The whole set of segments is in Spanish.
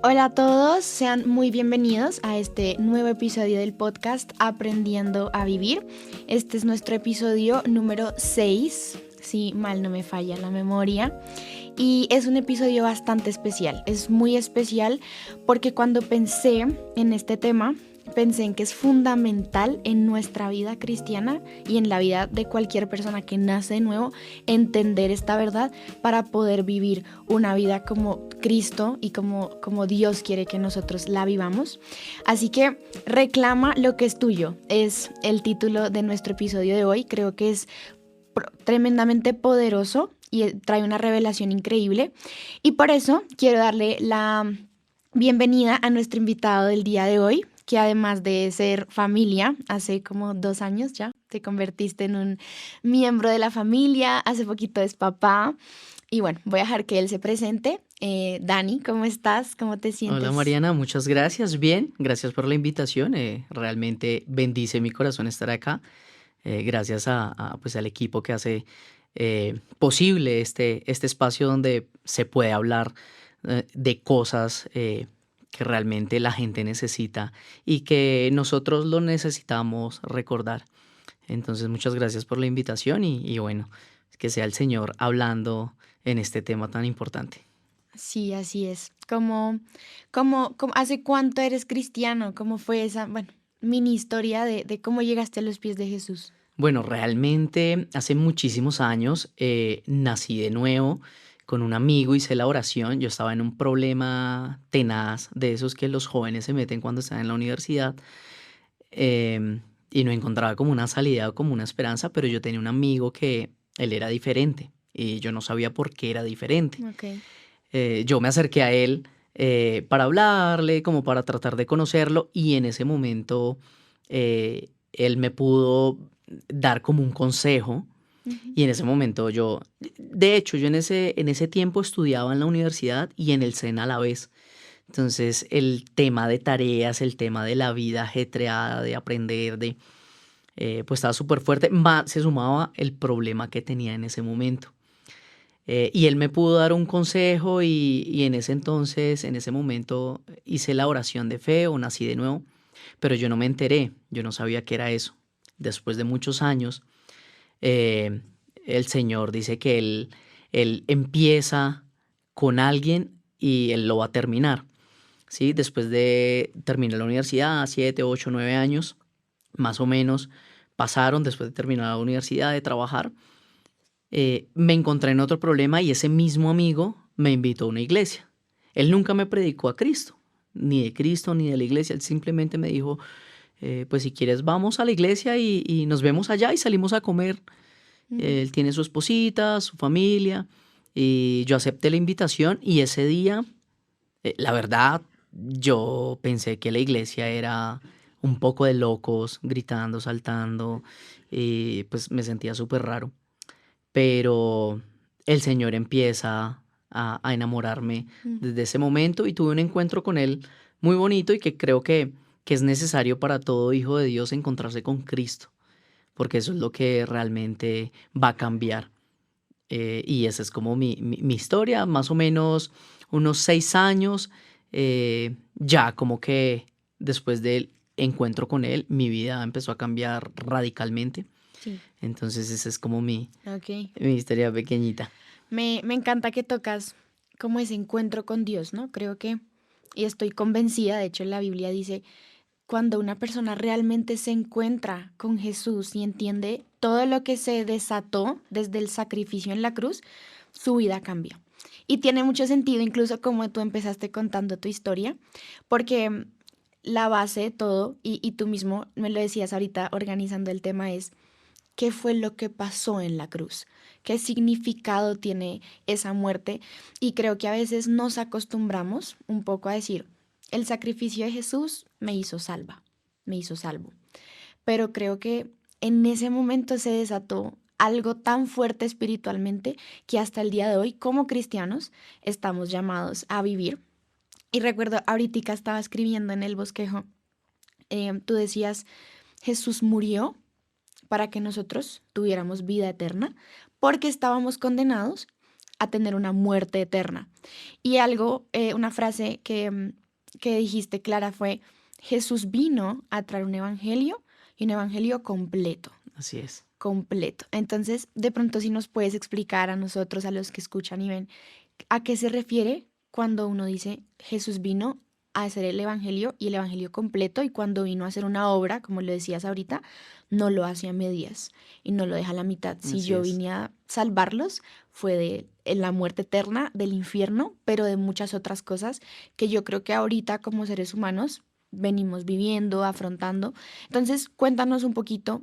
Hola a todos, sean muy bienvenidos a este nuevo episodio del podcast Aprendiendo a Vivir. Este es nuestro episodio número 6, si mal no me falla la memoria. Y es un episodio bastante especial, es muy especial porque cuando pensé en este tema, pensé en que es fundamental en nuestra vida cristiana y en la vida de cualquier persona que nace de nuevo entender esta verdad para poder vivir una vida como Cristo y como Dios quiere que nosotros la vivamos. Así que reclama lo que es tuyo, es el título de nuestro episodio de hoy. Creo que es tremendamente poderoso y trae una revelación increíble. Y por eso quiero darle la bienvenida a nuestro invitado del día de hoy, que además de ser familia, hace como 2 años ya te convertiste en un miembro de la familia, hace poquito es papá. Y bueno, voy a dejar que él se presente. Dani, ¿cómo estás? ¿Cómo te Hola sientes? Mariana, muchas gracias. Bien, gracias por la invitación. Realmente bendice mi corazón estar acá. Gracias pues al equipo que hace posible este espacio donde se puede hablar de cosas que realmente la gente necesita y que nosotros lo necesitamos recordar. Entonces, muchas gracias por la invitación y bueno, que sea el Señor hablando en este tema tan importante. Sí, así es. ¿Hace cuánto eres cristiano? ¿Cómo fue esa, bueno, mini historia de cómo llegaste a los pies de Jesús? Bueno, realmente hace muchísimos años nací de nuevo con un amigo, hice la oración, yo estaba en un problema tenaz de esos que los jóvenes se meten cuando están en la universidad y no encontraba como una salida o como una esperanza, pero yo tenía un amigo que él era diferente y yo no sabía por qué era diferente. Ok. Yo me acerqué a él para hablarle, como para tratar de conocerlo y en ese momento él me pudo dar como un consejo Ujú. y en ese momento de hecho, yo en ese tiempo estudiaba en la universidad y en el SENA a la vez. Entonces, el tema de tareas, el tema de la vida ajetreada, de aprender, pues estaba súper fuerte. Más se sumaba el problema que tenía en ese momento. Y él me pudo dar un consejo y en ese entonces, en ese momento, hice la oración de fe o nací de nuevo, pero yo no me enteré, yo no sabía qué era eso. Después de muchos años, eh, el Señor dice que él empieza con alguien y Él lo va a terminar, ¿sí? Después de terminar la universidad, 7, 8, 9 años, más o menos, pasaron después de terminar la universidad, de trabajar, me encontré en otro problema y ese mismo amigo me invitó a una iglesia. Él nunca me predicó a Cristo, ni de Cristo, ni de la iglesia. Él simplemente me dijo, pues si quieres vamos a la iglesia y nos vemos allá y salimos a comer. Ujú. Él tiene su esposita, su familia, y yo acepté la invitación y ese día, la verdad, yo pensé que la iglesia era un poco de locos, gritando, saltando, y pues me sentía súper raro. Pero el Señor empieza a enamorarme Mm. desde ese momento y tuve un encuentro con Él muy bonito y que creo que es necesario para todo hijo de Dios encontrarse con Cristo, porque eso es lo que realmente va a cambiar. Y esa es como mi historia, más o menos unos 6 años, ya como que después del encuentro con Él, mi vida empezó a cambiar radicalmente. Sí, Entonces esa es como ok. mi historia pequeñita. Me encanta que tocas como ese encuentro con Dios, ¿no? Creo que, y estoy convencida, de hecho la Biblia dice, cuando una persona realmente se encuentra con Jesús y entiende todo lo que se desató desde el sacrificio en la cruz, su vida cambia. Y tiene mucho sentido, incluso como tú empezaste contando tu historia, porque la base de todo, y tú mismo me lo decías ahorita organizando el tema, es qué fue lo que pasó en la cruz, qué significado tiene esa muerte. Y creo que a veces nos acostumbramos un poco a decir, el sacrificio de Jesús me hizo salva, me hizo salvo. Pero creo que en ese momento se desató algo tan fuerte espiritualmente que hasta el día de hoy, como cristianos, estamos llamados a vivir. Y recuerdo, ahorita estaba escribiendo en el bosquejo, tú decías, Jesús murió para que nosotros tuviéramos vida eterna, porque estábamos condenados a tener una muerte eterna. Y algo, una frase que dijiste, Clara, fue, Jesús vino a traer un evangelio y un evangelio completo. Así es. Completo. Entonces, de pronto si nos puedes explicar a nosotros, a los que escuchan y ven, ¿a qué se refiere cuando uno dice Jesús vino a hacer el evangelio y el evangelio completo y cuando vino a hacer una obra, como lo decías ahorita, no lo hace a medias y no lo deja a la mitad? Si Así yo es. vine a salvarlos, fue de la muerte eterna, del infierno, pero de muchas otras cosas que yo creo que ahorita como seres humanos venimos viviendo, afrontando. Entonces, cuéntanos un poquito.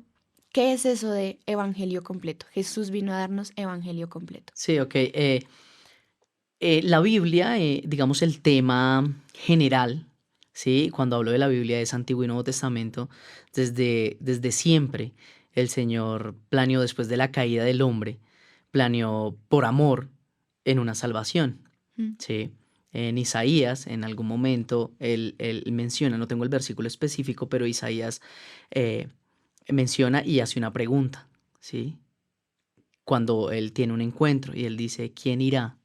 ¿Qué es eso de evangelio completo? Jesús vino a darnos evangelio completo. Sí, ok. La Biblia, digamos el tema general, ¿sí? Cuando hablo de la Biblia es Antiguo y Nuevo Testamento, desde siempre el Señor planeó después de la caída del hombre, planeó por amor en una salvación, Mm, ¿sí? En Isaías, en algún momento, él menciona, no tengo el versículo específico, pero Isaías eh, menciona y hace una pregunta, ¿sí? Cuando él tiene un encuentro y él dice, ¿quién irá?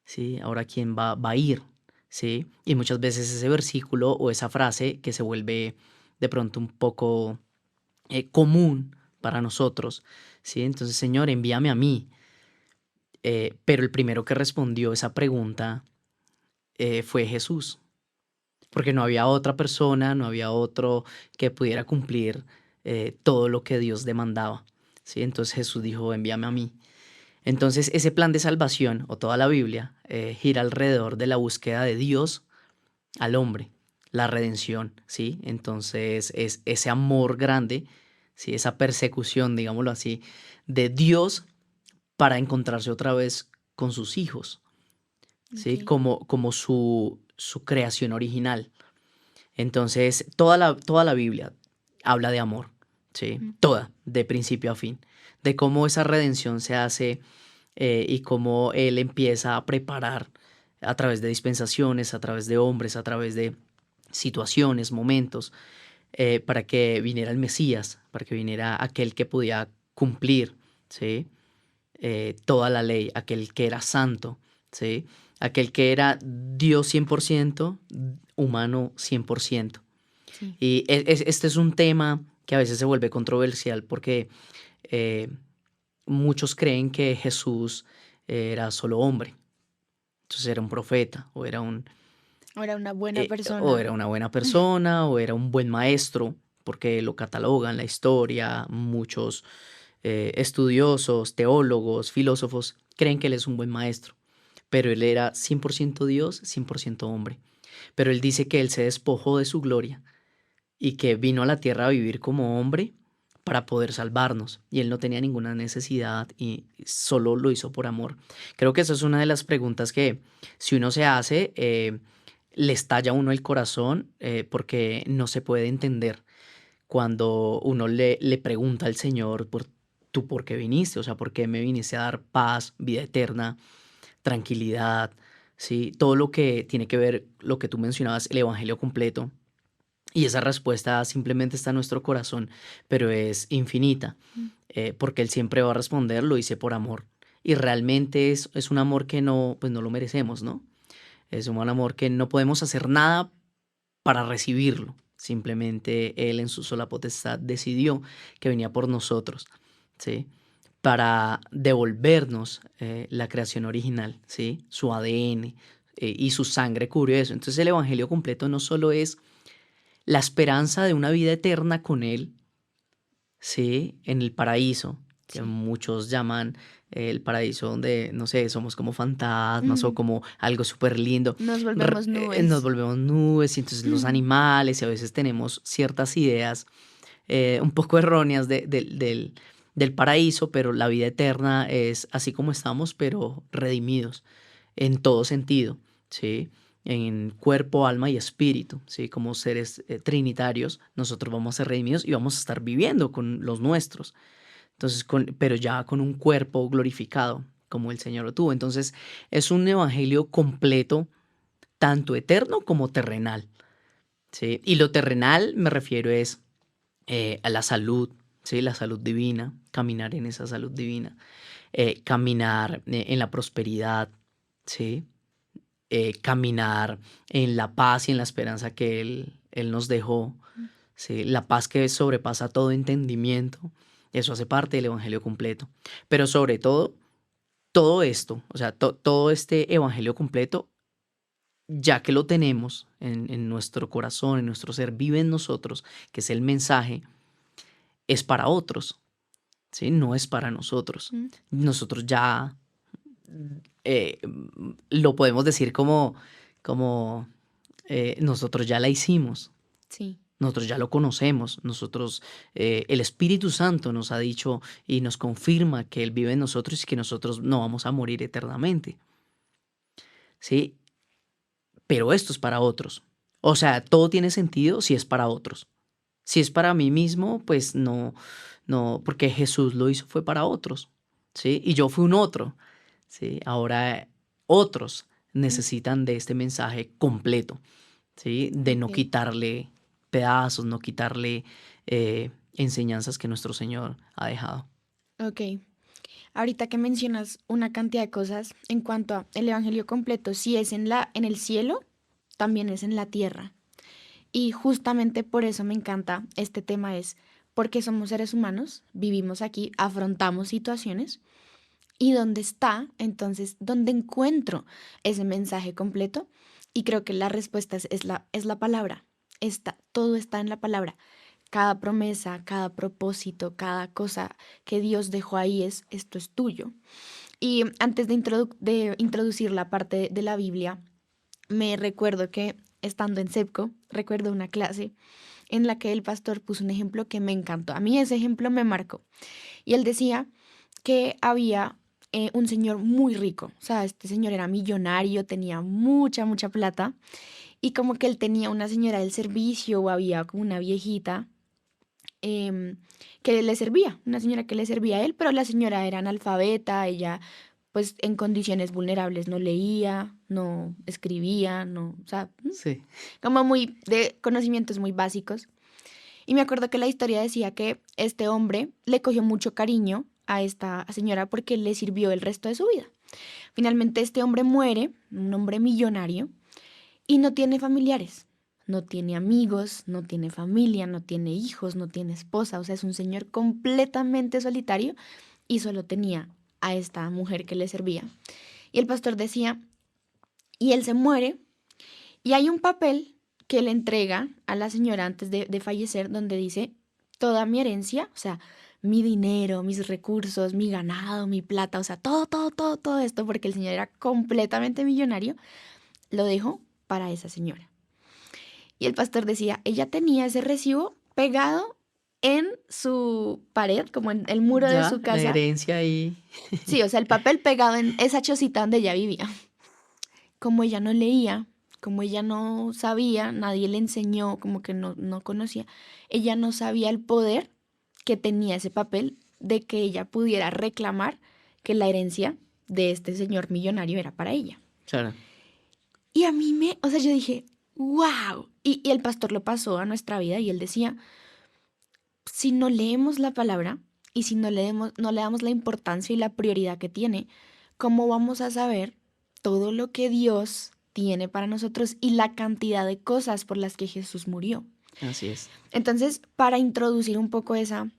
¿Sí? Ahora, ¿quién va a ir? ¿Sí? Y muchas veces ese versículo o esa frase que se vuelve de pronto un poco común para nosotros, ¿sí? Entonces, Señor, envíame a mí. Pero el primero que respondió esa pregunta fue Jesús, porque no había otra persona, no había otro que pudiera cumplir todo lo que Dios demandaba, ¿sí? Entonces Jesús dijo, envíame a mí. Entonces, ese plan de salvación, o toda la Biblia, gira alrededor de la búsqueda de Dios al hombre, la redención, ¿sí? Entonces, es ese amor grande, ¿sí? Esa persecución, digámoslo así, de Dios para encontrarse otra vez con sus hijos, ¿sí? ok. Como su creación original. Entonces, toda la Biblia habla de amor, ¿sí? Mm, Toda, de principio a fin, de cómo esa redención se hace y cómo Él empieza a preparar a través de dispensaciones, a través de hombres, a través de situaciones, momentos, para que viniera el Mesías, para que viniera aquel que podía cumplir, ¿sí? Toda la ley, aquel que era santo, ¿sí? Aquel que era Dios 100%, humano 100%. sí. Y este es un tema que a veces se vuelve controversial porque eh, muchos creen que Jesús era solo hombre, entonces era un profeta Era una buena o persona. era una buena persona o era un buen maestro, porque lo catalogan la historia, muchos estudiosos, teólogos, filósofos creen que él es un buen maestro, pero él era 100% Dios, 100% hombre. Pero él dice que él se despojó de su gloria y que vino a la tierra a vivir como hombre para poder salvarnos. Y él no tenía ninguna necesidad y solo lo hizo por amor. Creo que esa es una de las preguntas que si uno se hace, le estalla a uno el corazón porque no se puede entender cuando uno le pregunta al Señor tú por qué viniste, o sea, por qué me viniste a dar paz, vida eterna, tranquilidad, ¿sí? Todo lo que tiene que ver, lo que tú mencionabas, el Evangelio completo. Y esa respuesta simplemente está en nuestro corazón, pero es infinita, Mm, porque Él siempre va a responder, lo hice por amor. Y realmente es un amor que no, pues no lo merecemos, ¿no? Es un amor que no podemos hacer nada para recibirlo. Simplemente Él en su sola potestad decidió que venía por nosotros, ¿sí? Para devolvernos la creación original, ¿sí? Su ADN y su sangre cubrió eso. Entonces el Evangelio completo no solo es la esperanza de una vida eterna con Él, ¿sí? En el paraíso, que sí. muchos llaman el paraíso donde, no sé, somos como fantasmas o Mm, como algo súper lindo. nos volvemos Nos nubes. volvemos nubes y entonces los animales y a veces tenemos ciertas ideas un poco erróneas del paraíso, pero la vida eterna es así como estamos, pero redimidos en todo sentido, ¿sí? En cuerpo, alma y espíritu, ¿sí? Como seres trinitarios, nosotros vamos a ser redimidos y vamos a estar viviendo con los nuestros. Entonces, pero ya con un cuerpo glorificado, como el Señor lo tuvo. Entonces, es un evangelio completo, tanto eterno como terrenal, ¿sí? Y lo terrenal me refiero es a la salud, ¿sí? La salud divina, caminar en esa salud divina. caminar en la prosperidad, ¿sí? Caminar en la paz y en la esperanza que Él nos dejó, ¿sí? La paz que sobrepasa todo entendimiento, eso hace parte del Evangelio completo. Pero sobre todo, todo esto, o sea, todo este Evangelio completo, ya que lo tenemos en nuestro corazón, en nuestro ser, vive en nosotros, que es el mensaje, es para otros, ¿sí? No es para nosotros. Mm. Nosotros ya lo podemos decir como nosotros ya la hicimos, Sí, nosotros ya lo conocemos, nosotros, el Espíritu Santo nos ha dicho y nos confirma que Él vive en nosotros y que nosotros no vamos a morir eternamente, ¿sí? Pero esto es para otros. O sea, todo tiene sentido si es para otros. Si es para mí mismo, pues no, porque Jesús lo hizo, fue para otros, ¿sí? Y yo fui un otro, ¿sí? Ahora otros mm, necesitan de este mensaje completo, ¿sí? De no ok, quitarle pedazos, no quitarle enseñanzas que nuestro Señor ha dejado. ok. Ahorita que mencionas una cantidad de cosas en cuanto a el evangelio completo, si es en el cielo, también es en la tierra. Y justamente por eso me encanta este tema es porque somos seres humanos, vivimos aquí, afrontamos situaciones y dónde está, entonces, dónde encuentro ese mensaje completo. Y creo que la respuesta es la palabra. Todo está en la palabra. Cada promesa, cada propósito, cada cosa que Dios dejó ahí esto es tuyo. Y antes de introducir la parte de la Biblia, me recuerdo que estando en SEPCO, recuerdo una clase en la que el pastor puso un ejemplo que me encantó. A mí ese ejemplo me marcó. Y él decía que había un señor muy rico. O sea, este señor era millonario, tenía mucha, mucha plata. Y como que él tenía una señora del servicio o había como una viejita em, que le servía, una señora que le servía a él, pero la señora era analfabeta, ella pues en condiciones vulnerables no leía, no escribía, no, o sea, Sí, como muy de conocimientos muy básicos. Y me acuerdo que la historia decía que este hombre le cogió mucho cariño a esta señora porque le sirvió el resto de su vida. Finalmente este hombre muere, un hombre millonario, y no tiene familiares, no tiene amigos, no tiene familia, no tiene hijos, no tiene esposa, o sea, es un señor completamente solitario y solo tenía a esta mujer que le servía. Y el pastor decía, y él se muere, y hay un papel que le entrega a la señora antes de fallecer donde dice, toda mi herencia, o sea, mi dinero, mis recursos, mi ganado, mi plata, o sea, todo, todo, todo, todo esto, porque el señor era completamente millonario, lo dejo para esa señora. Y el pastor decía, ella tenía ese recibo pegado en su pared, como en el muro de ya, su la casa. herencia ahí. Sí, o sea, el papel pegado en esa chocita donde ella vivía. Como ella no leía, como ella no sabía, nadie le enseñó, como que no conocía, ella no sabía el poder que tenía ese papel de que ella pudiera reclamar que la herencia de este señor millonario era para ella. Claro, Y a mí o sea, yo dije, wow. Y el pastor lo pasó a nuestra vida y él decía, si no leemos la palabra y si no le damos la importancia y la prioridad que tiene, ¿cómo vamos a saber todo lo que Dios tiene para nosotros y la cantidad de cosas por las que Jesús murió? así es. Entonces, para introducir un poco esa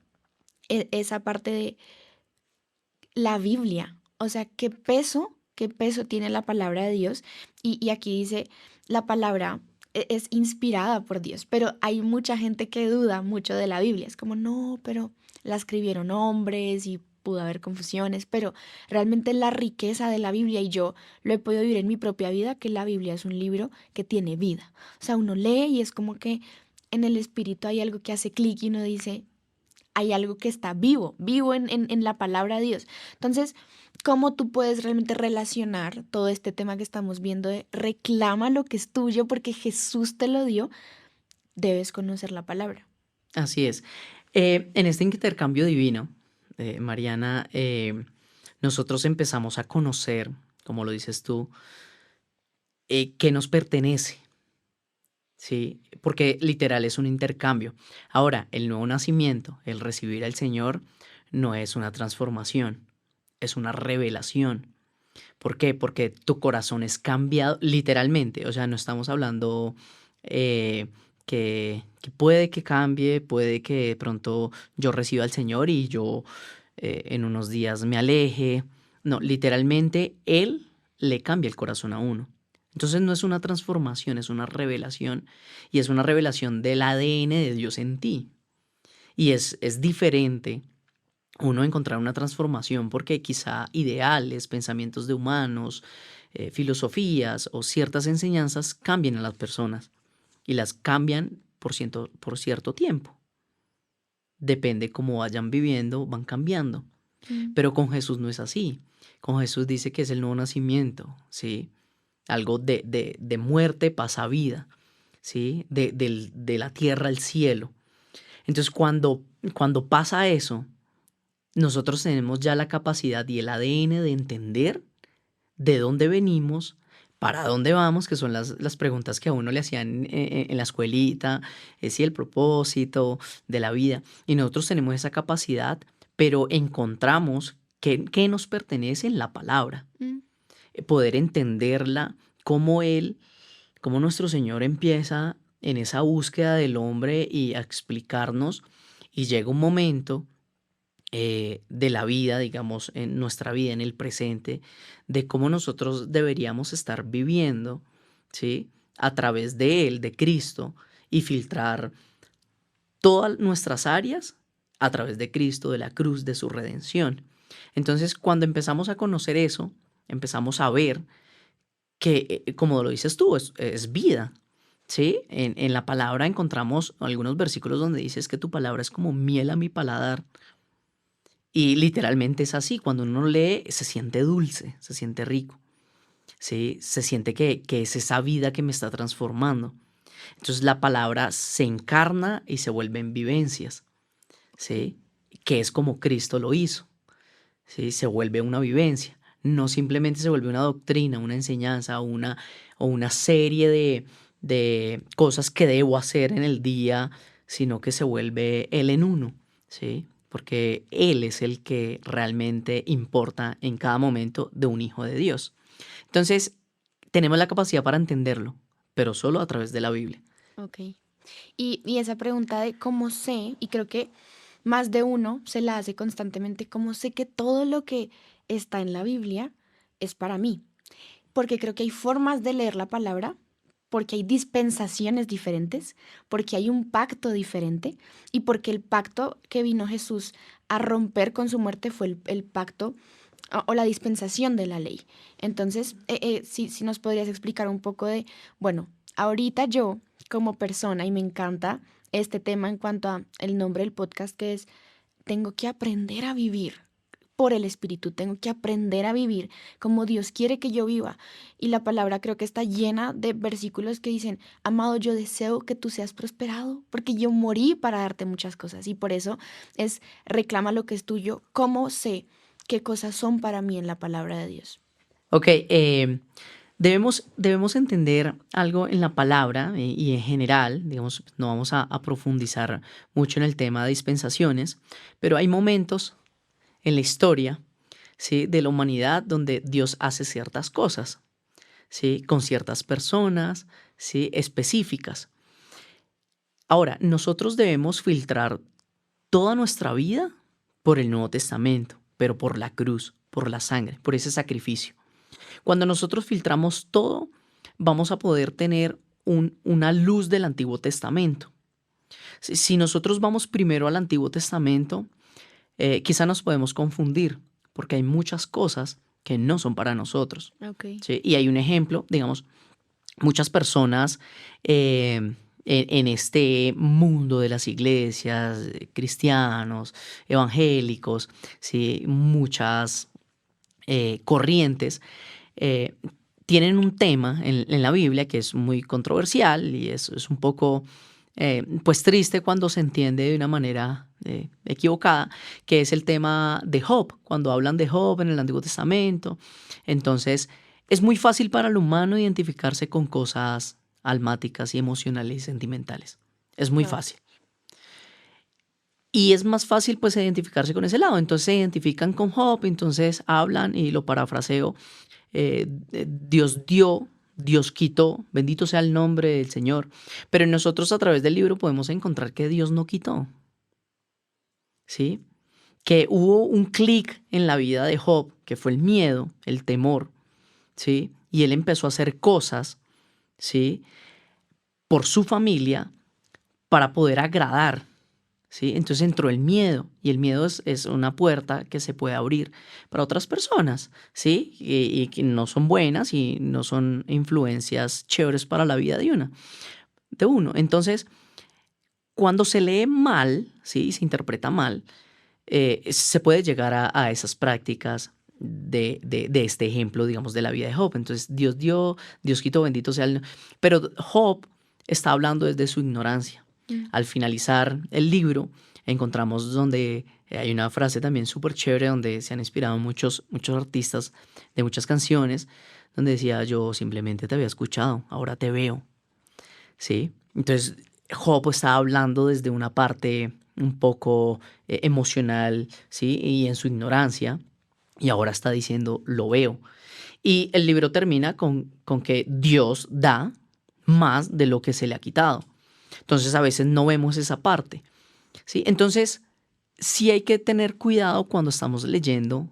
parte de la Biblia, o sea, qué peso tiene la palabra de Dios. Y aquí dice, la palabra es inspirada por Dios, pero hay mucha gente que duda mucho de la Biblia. Es como, no, pero la escribieron hombres y pudo haber confusiones, pero realmente la riqueza de la Biblia, y yo lo he podido vivir en mi propia vida, que la Biblia es un libro que tiene vida. O sea, uno lee y es como que en el espíritu hay algo que hace clic y uno dice, hay algo que está vivo, vivo en la palabra de Dios. Entonces, ¿cómo tú puedes realmente relacionar todo este tema que estamos viendo de reclama lo que es tuyo porque Jesús te lo dio? Debes conocer la palabra. Así es. En este intercambio divino, Mariana, nosotros empezamos a conocer, como lo dices tú, qué nos pertenece, ¿sí? Porque literal es un intercambio. Ahora, el nuevo nacimiento, el recibir al Señor, no es una transformación, es una revelación. ¿Por qué? Porque tu corazón es cambiado literalmente. O sea, no estamos hablando eh, que puede que cambie, puede que de pronto yo reciba al Señor y yo en unos días me aleje. No, literalmente Él le cambia el corazón a uno. Entonces no es una transformación, es una revelación y es una revelación del ADN de Dios en ti. Y es diferente uno encontrar una transformación porque quizá ideales, pensamientos de humanos, filosofías o ciertas enseñanzas cambian a las personas y las cambian por cierto tiempo. Depende cómo vayan viviendo, van cambiando. Mm. Pero con Jesús no es así. Con Jesús dice que es el nuevo nacimiento, ¿sí? Algo de muerte pasa a vida, ¿sí? De la tierra al cielo. Entonces, cuando pasa eso, nosotros tenemos ya la capacidad y el ADN de entender de dónde venimos, para dónde vamos, que son las preguntas que a uno le hacían en la escuelita, si el propósito de la vida. Y nosotros tenemos esa capacidad, pero encontramos que nos pertenece en la palabra. Mm. Poder entenderla, cómo nuestro Señor empieza en esa búsqueda del hombre y a explicarnos, y llega un momento de la vida, digamos, en nuestra vida, en el presente, de cómo nosotros deberíamos estar viviendo, ¿sí? A través de Él, de Cristo, y filtrar todas nuestras áreas a través de Cristo, de la cruz, de su redención. Entonces, cuando empezamos a conocer eso, empezamos a ver que, como lo dices tú, es vida. ¿Sí? En la palabra encontramos algunos versículos donde dices que tu palabra es como miel a mi paladar. Y literalmente es así, cuando uno lee se siente dulce, se siente rico, ¿sí? Se siente que es esa vida que me está transformando. Entonces la palabra se encarna y se vuelve en vivencias, ¿sí? Que es como Cristo lo hizo, ¿sí? Se vuelve una vivencia, no simplemente se vuelve una doctrina, una enseñanza o una serie de cosas que debo hacer en el día, sino que se vuelve Él en uno, ¿sí? Porque Él es el que realmente importa en cada momento de un hijo de Dios. Entonces, tenemos la capacidad para entenderlo, pero solo a través de la Biblia. Ok. Y esa pregunta de cómo sé, y creo que más de uno se la hace constantemente, cómo sé que todo lo que está en la Biblia es para mí. Porque creo que hay formas de leer la palabra, porque hay dispensaciones diferentes, porque hay un pacto diferente y porque el pacto que vino Jesús a romper con su muerte fue el pacto o la dispensación de la ley. Entonces, si nos podrías explicar un poco de, bueno, ahorita yo como persona, y me encanta este tema en cuanto a el nombre del podcast, que es, tengo que aprender a vivir por el Espíritu, tengo que aprender a vivir como Dios quiere que yo viva. Y la palabra creo que está llena de versículos que dicen, amado, yo deseo que tú seas prosperado, porque yo morí para darte muchas cosas. Y por eso es, reclama lo que es tuyo, cómo sé qué cosas son para mí en la palabra de Dios. Ok, debemos entender algo en la palabra y en general, digamos, no vamos a profundizar mucho en el tema de dispensaciones, pero hay momentos en la historia, ¿sí? De la humanidad donde Dios hace ciertas cosas, ¿sí? Con ciertas personas, ¿sí? Específicas. Ahora, nosotros debemos filtrar toda nuestra vida por el Nuevo Testamento, pero por la cruz, por la sangre, por ese sacrificio. Cuando nosotros filtramos todo, vamos a poder tener una luz del Antiguo Testamento. Si nosotros vamos primero al Antiguo Testamento, quizá nos podemos confundir, porque hay muchas cosas que no son para nosotros. Ok. ¿Sí? Y hay un ejemplo, digamos, muchas personas en este mundo de las iglesias, cristianos, evangélicos, ¿sí? Muchas corrientes, eh, tienen un tema en la Biblia que es muy controversial y es un poco pues triste cuando se entiende de una manera equivocada, que es el tema de Job, cuando hablan de Job en el Antiguo Testamento. Entonces, es muy fácil para el humano identificarse con cosas almáticas y emocionales y sentimentales. Es muy Claro. fácil. Y es más fácil pues identificarse con ese lado. Entonces se identifican con Job, entonces hablan y lo parafraseo, Dios dio, Dios quitó, bendito sea el nombre del Señor. Pero nosotros a través del libro podemos encontrar que Dios no quitó, ¿sí? Que hubo un clic en la vida de Job, que fue el miedo, el temor, ¿sí? Y él empezó a hacer cosas, ¿sí? Por su familia para poder agradar, ¿sí? Entonces entró el miedo y el miedo es una puerta que se puede abrir para otras personas, ¿sí? Y que no son buenas y no son influencias chéveres para la vida de uno. Entonces, cuando se lee mal, ¿sí? Se interpreta mal, se puede llegar a esas prácticas de este ejemplo, digamos, de la vida de Job. Entonces, Dios dio, Dios quitó, bendito sea el... Pero Job está hablando desde su ignorancia. Al finalizar el libro, encontramos donde hay una frase también súper chévere donde se han inspirado muchos artistas de muchas canciones, donde decía, yo simplemente te había escuchado, ahora te veo, ¿sí? Entonces, Job está hablando desde una parte un poco emocional, ¿sí? Y en su ignorancia, y ahora está diciendo, lo veo. Y el libro termina con que Dios da más de lo que se le ha quitado. Entonces, a veces no vemos esa parte, ¿sí? Entonces, sí hay que tener cuidado cuando estamos leyendo.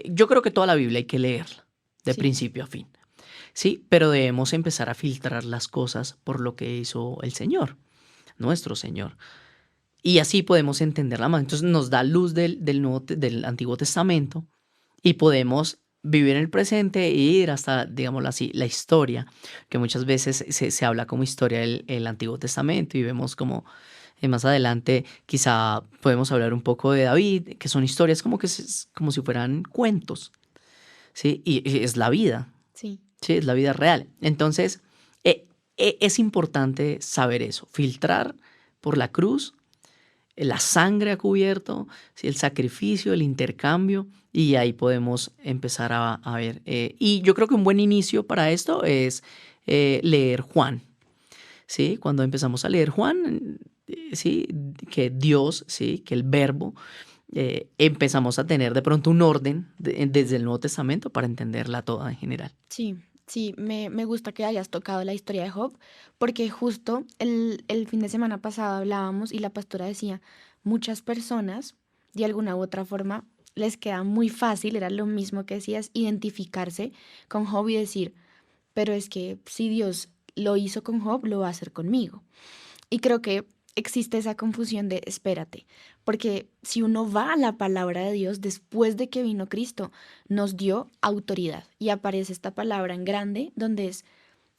Yo creo que toda la Biblia hay que leerla, de Sí, principio a fin. Sí, pero debemos empezar a filtrar las cosas por lo que hizo el Señor, nuestro Señor. Y así podemos entenderla más. Entonces nos da luz del Antiguo Testamento y podemos vivir en el presente e ir hasta, digámoslo así, la historia, que muchas veces se habla como historia el Antiguo Testamento y vemos como más adelante quizá podemos hablar un poco de David, que son historias como, como si fueran cuentos, ¿sí? Y es la vida. sí. Sí, es la vida real. Entonces, es importante saber eso, filtrar por la cruz, la sangre ha cubierto, ¿sí? El sacrificio, el intercambio, y ahí podemos empezar a ver. Y yo creo que un buen inicio para esto es leer Juan, ¿sí? Cuando empezamos a leer Juan, ¿sí? Que Dios, ¿sí? Que el verbo, empezamos a tener de pronto un orden desde el Nuevo Testamento para entenderla toda en general. Sí, sí, me gusta que hayas tocado la historia de Job, porque justo el fin de semana pasado hablábamos y la pastora decía, muchas personas, de alguna u otra forma, les queda muy fácil, era lo mismo que decías, identificarse con Job y decir, pero es que si Dios lo hizo con Job, lo va a hacer conmigo. Y creo que existe esa confusión de espérate, porque si uno va a la palabra de Dios después de que vino Cristo, nos dio autoridad y aparece esta palabra en grande donde es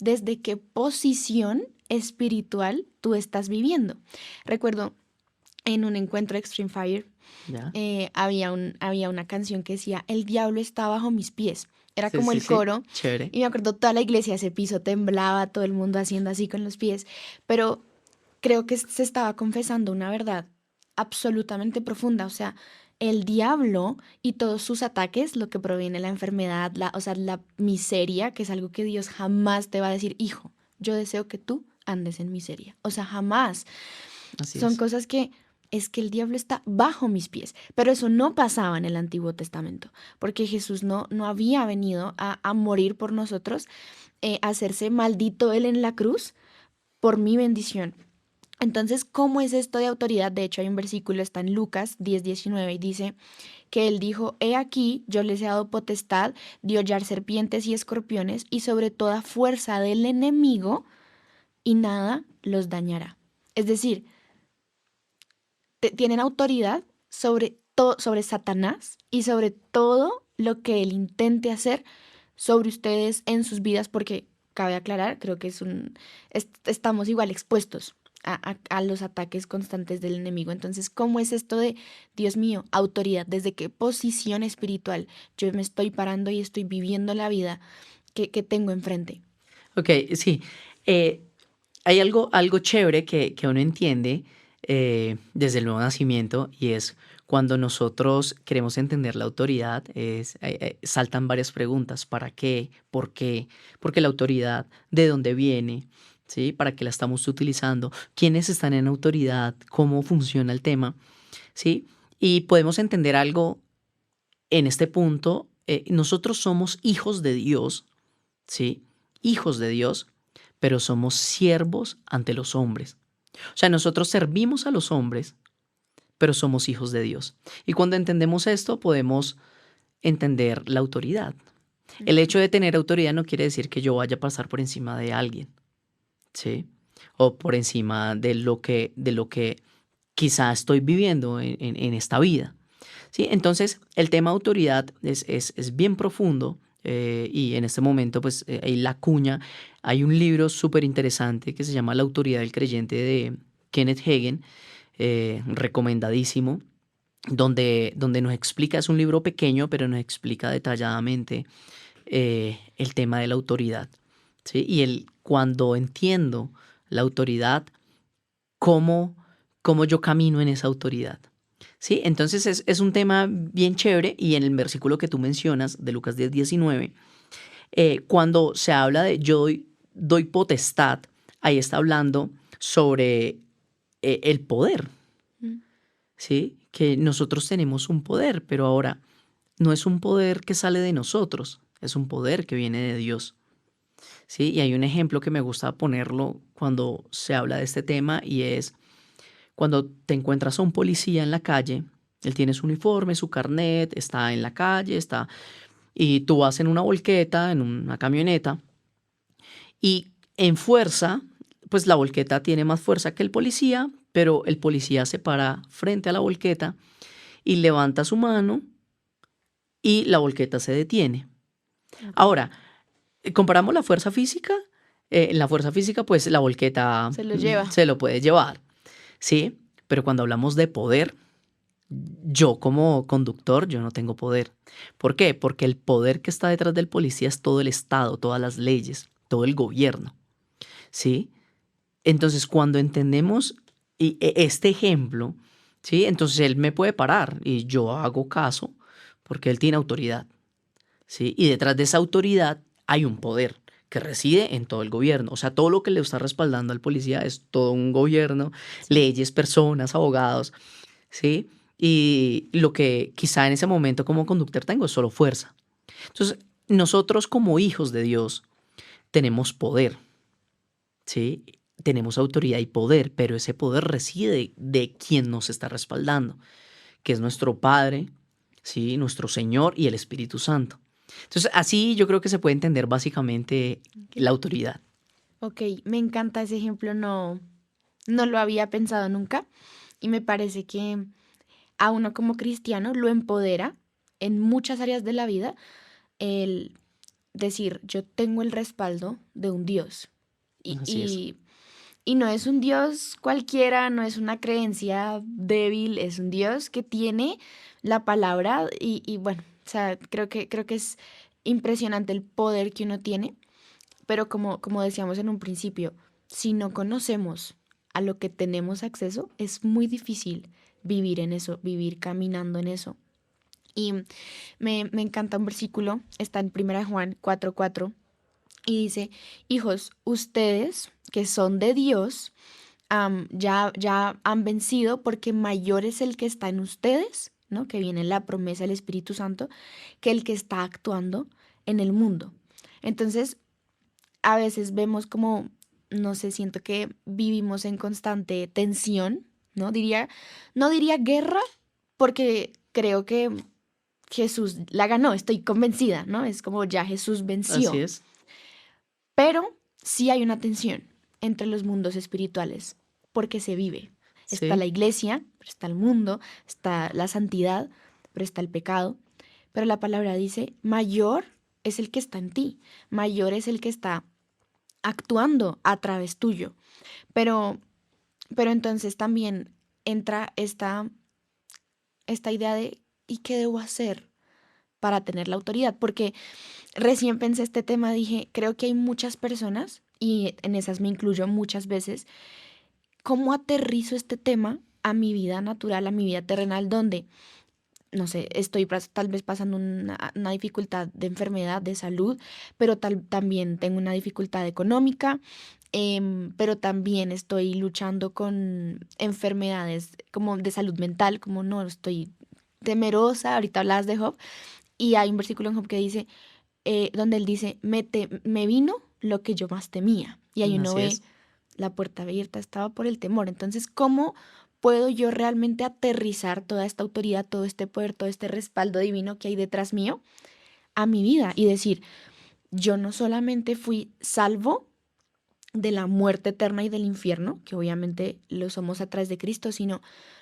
desde qué posición espiritual tú estás viviendo. Recuerdo en un encuentro Extreme Fire ¿Ya? había una canción que decía, el diablo está bajo mis pies. Era Sí, como sí, el sí. coro Chévere. y me acuerdo toda la iglesia, ese piso temblaba, todo el mundo haciendo así con los pies, pero creo que se estaba confesando una verdad absolutamente profunda, o sea, el diablo y todos sus ataques, lo que proviene de la enfermedad, o sea, la miseria, que es algo que Dios jamás te va a decir, hijo, yo deseo que tú andes en miseria, o sea, jamás. Así Son es. cosas que es que el diablo está bajo mis pies, pero eso no pasaba en el Antiguo Testamento, porque Jesús no había venido a morir por nosotros, a hacerse maldito él en la cruz por mi bendición. Entonces, ¿cómo es esto de autoridad? De hecho, hay un versículo, está en Lucas 10:19 y dice que él dijo, he aquí, yo les he dado potestad de hollar serpientes y escorpiones y sobre toda fuerza del enemigo y nada los dañará. Es decir, tienen autoridad sobre todo, sobre Satanás y sobre todo lo que él intente hacer sobre ustedes en sus vidas, porque cabe aclarar, creo que estamos igual expuestos a los ataques constantes del enemigo. Entonces, ¿cómo es esto de, Dios mío, autoridad? ¿Desde qué posición espiritual yo me estoy parando y estoy viviendo la vida que tengo enfrente? Ok, sí. Eh, Hay algo chévere que uno entiende desde el nuevo nacimiento y es cuando nosotros queremos entender la autoridad, saltan varias preguntas. ¿Para qué? ¿Por qué? ¿Por qué la autoridad? ¿De dónde viene? ¿sí? ¿Para qué la estamos utilizando? ¿Quiénes están en autoridad? ¿Cómo funciona el tema? ¿Sí? Y podemos entender algo en este punto. Nosotros somos hijos de Dios, ¿sí? Hijos de Dios, pero somos siervos ante los hombres. O sea, nosotros servimos a los hombres, pero somos hijos de Dios. Y cuando entendemos esto, podemos entender la autoridad. El hecho de tener autoridad no quiere decir que yo vaya a pasar por encima de alguien, ¿sí? O por encima de lo que quizá estoy viviendo en esta vida, ¿sí? Entonces, el tema autoridad es bien profundo, y en este momento, pues, hay la cuña. Hay un libro súper interesante que se llama La autoridad del creyente de Kenneth Hagin, recomendadísimo, donde nos explica, es un libro pequeño, pero nos explica detalladamente el tema de la autoridad, ¿sí? Y cuando entiendo la autoridad, cómo, cómo yo camino en esa autoridad, ¿sí? Entonces es un tema bien chévere, y en el versículo que tú mencionas de Lucas 10:19, cuando se habla de yo doy potestad, ahí está hablando sobre el poder, Mm. ¿sí? Que nosotros tenemos un poder, pero ahora no es un poder que sale de nosotros, es un poder que viene de Dios, ¿sí? Y hay un ejemplo que me gusta ponerlo cuando se habla de este tema, y es cuando te encuentras a un policía en la calle. Él tiene su uniforme, su carnet, está en la calle, y tú vas en una volqueta, en una camioneta, y en fuerza, pues la volqueta tiene más fuerza que el policía, pero el policía se para frente a la volqueta y levanta su mano y la volqueta se detiene. Ok. Ahora, comparamos la fuerza física. En la fuerza física, pues la volqueta Se lo lleva. se lo puede llevar, ¿sí? Pero cuando hablamos de poder, yo como conductor, yo no tengo poder. ¿Por qué? Porque el poder que está detrás del policía es todo el Estado, todas las leyes, todo el gobierno, ¿sí? Entonces, cuando entendemos este ejemplo, ¿sí? Entonces él me puede parar y yo hago caso porque él tiene autoridad, ¿sí? Y detrás de esa autoridad hay un poder que reside en todo el gobierno. O sea, todo lo que le está respaldando al policía es todo un gobierno, Sí. leyes, personas, abogados, ¿sí? Y lo que quizá en ese momento como conductor tengo es solo fuerza. Entonces, nosotros como hijos de Dios tenemos poder, ¿sí? Tenemos autoridad y poder, pero ese poder reside de quien nos está respaldando, que es nuestro Padre, ¿sí? Nuestro Señor y el Espíritu Santo. Entonces, así yo creo que se puede entender básicamente Ok. la autoridad. Ok, me encanta ese ejemplo, no lo había pensado nunca y me parece que a uno como cristiano lo empodera en muchas áreas de la vida el decir, yo tengo el respaldo de un Dios y, Así es. y, y no es un Dios cualquiera, no es una creencia débil, es un Dios que tiene la palabra y bueno, o sea, creo que es impresionante el poder que uno tiene, pero como decíamos en un principio, si no conocemos a lo que tenemos acceso, es muy difícil vivir en eso, vivir caminando en eso. Y me encanta un versículo, está en 1 Juan 4:4 y dice, hijos, ustedes que son de Dios, ya han vencido porque mayor es el que está en ustedes, ¿no? Que viene la promesa del Espíritu Santo, que el que está actuando en el mundo. Entonces, a veces vemos como, no sé, siento que vivimos en constante tensión, ¿no? No diría guerra, porque creo que Jesús la ganó, estoy convencida, ¿no? Es como ya Jesús Así venció, es. pero sí hay una tensión entre los mundos espirituales, porque se vive. Está Sí, la iglesia, pero está el mundo, está la santidad, pero está el pecado. Pero la palabra dice, mayor es el que está en ti, mayor es el que está actuando a través tuyo. Pero, pero entonces también entra esta idea de, ¿y qué debo hacer para tener la autoridad? Porque recién pensé este tema, dije, creo que hay muchas personas, y en esas me incluyo muchas veces, ¿cómo aterrizo este tema a mi vida natural, a mi vida terrenal, donde no sé, estoy tal vez pasando una dificultad de enfermedad, de salud, pero también tengo una dificultad económica, pero también estoy luchando con enfermedades como de salud mental, como no, estoy temerosa, ahorita hablas de Job, y hay un versículo en Job que dice, donde él dice, me vino lo que yo más temía, y ahí uno Así ve es. la puerta abierta, estaba por el temor. Entonces, ¿cómo puedo yo realmente aterrizar toda esta autoridad, todo este poder, todo este respaldo divino que hay detrás mío a mi vida y decir, yo no solamente fui salvo de la muerte eterna y del infierno, que obviamente lo somos a través de Cristo, sino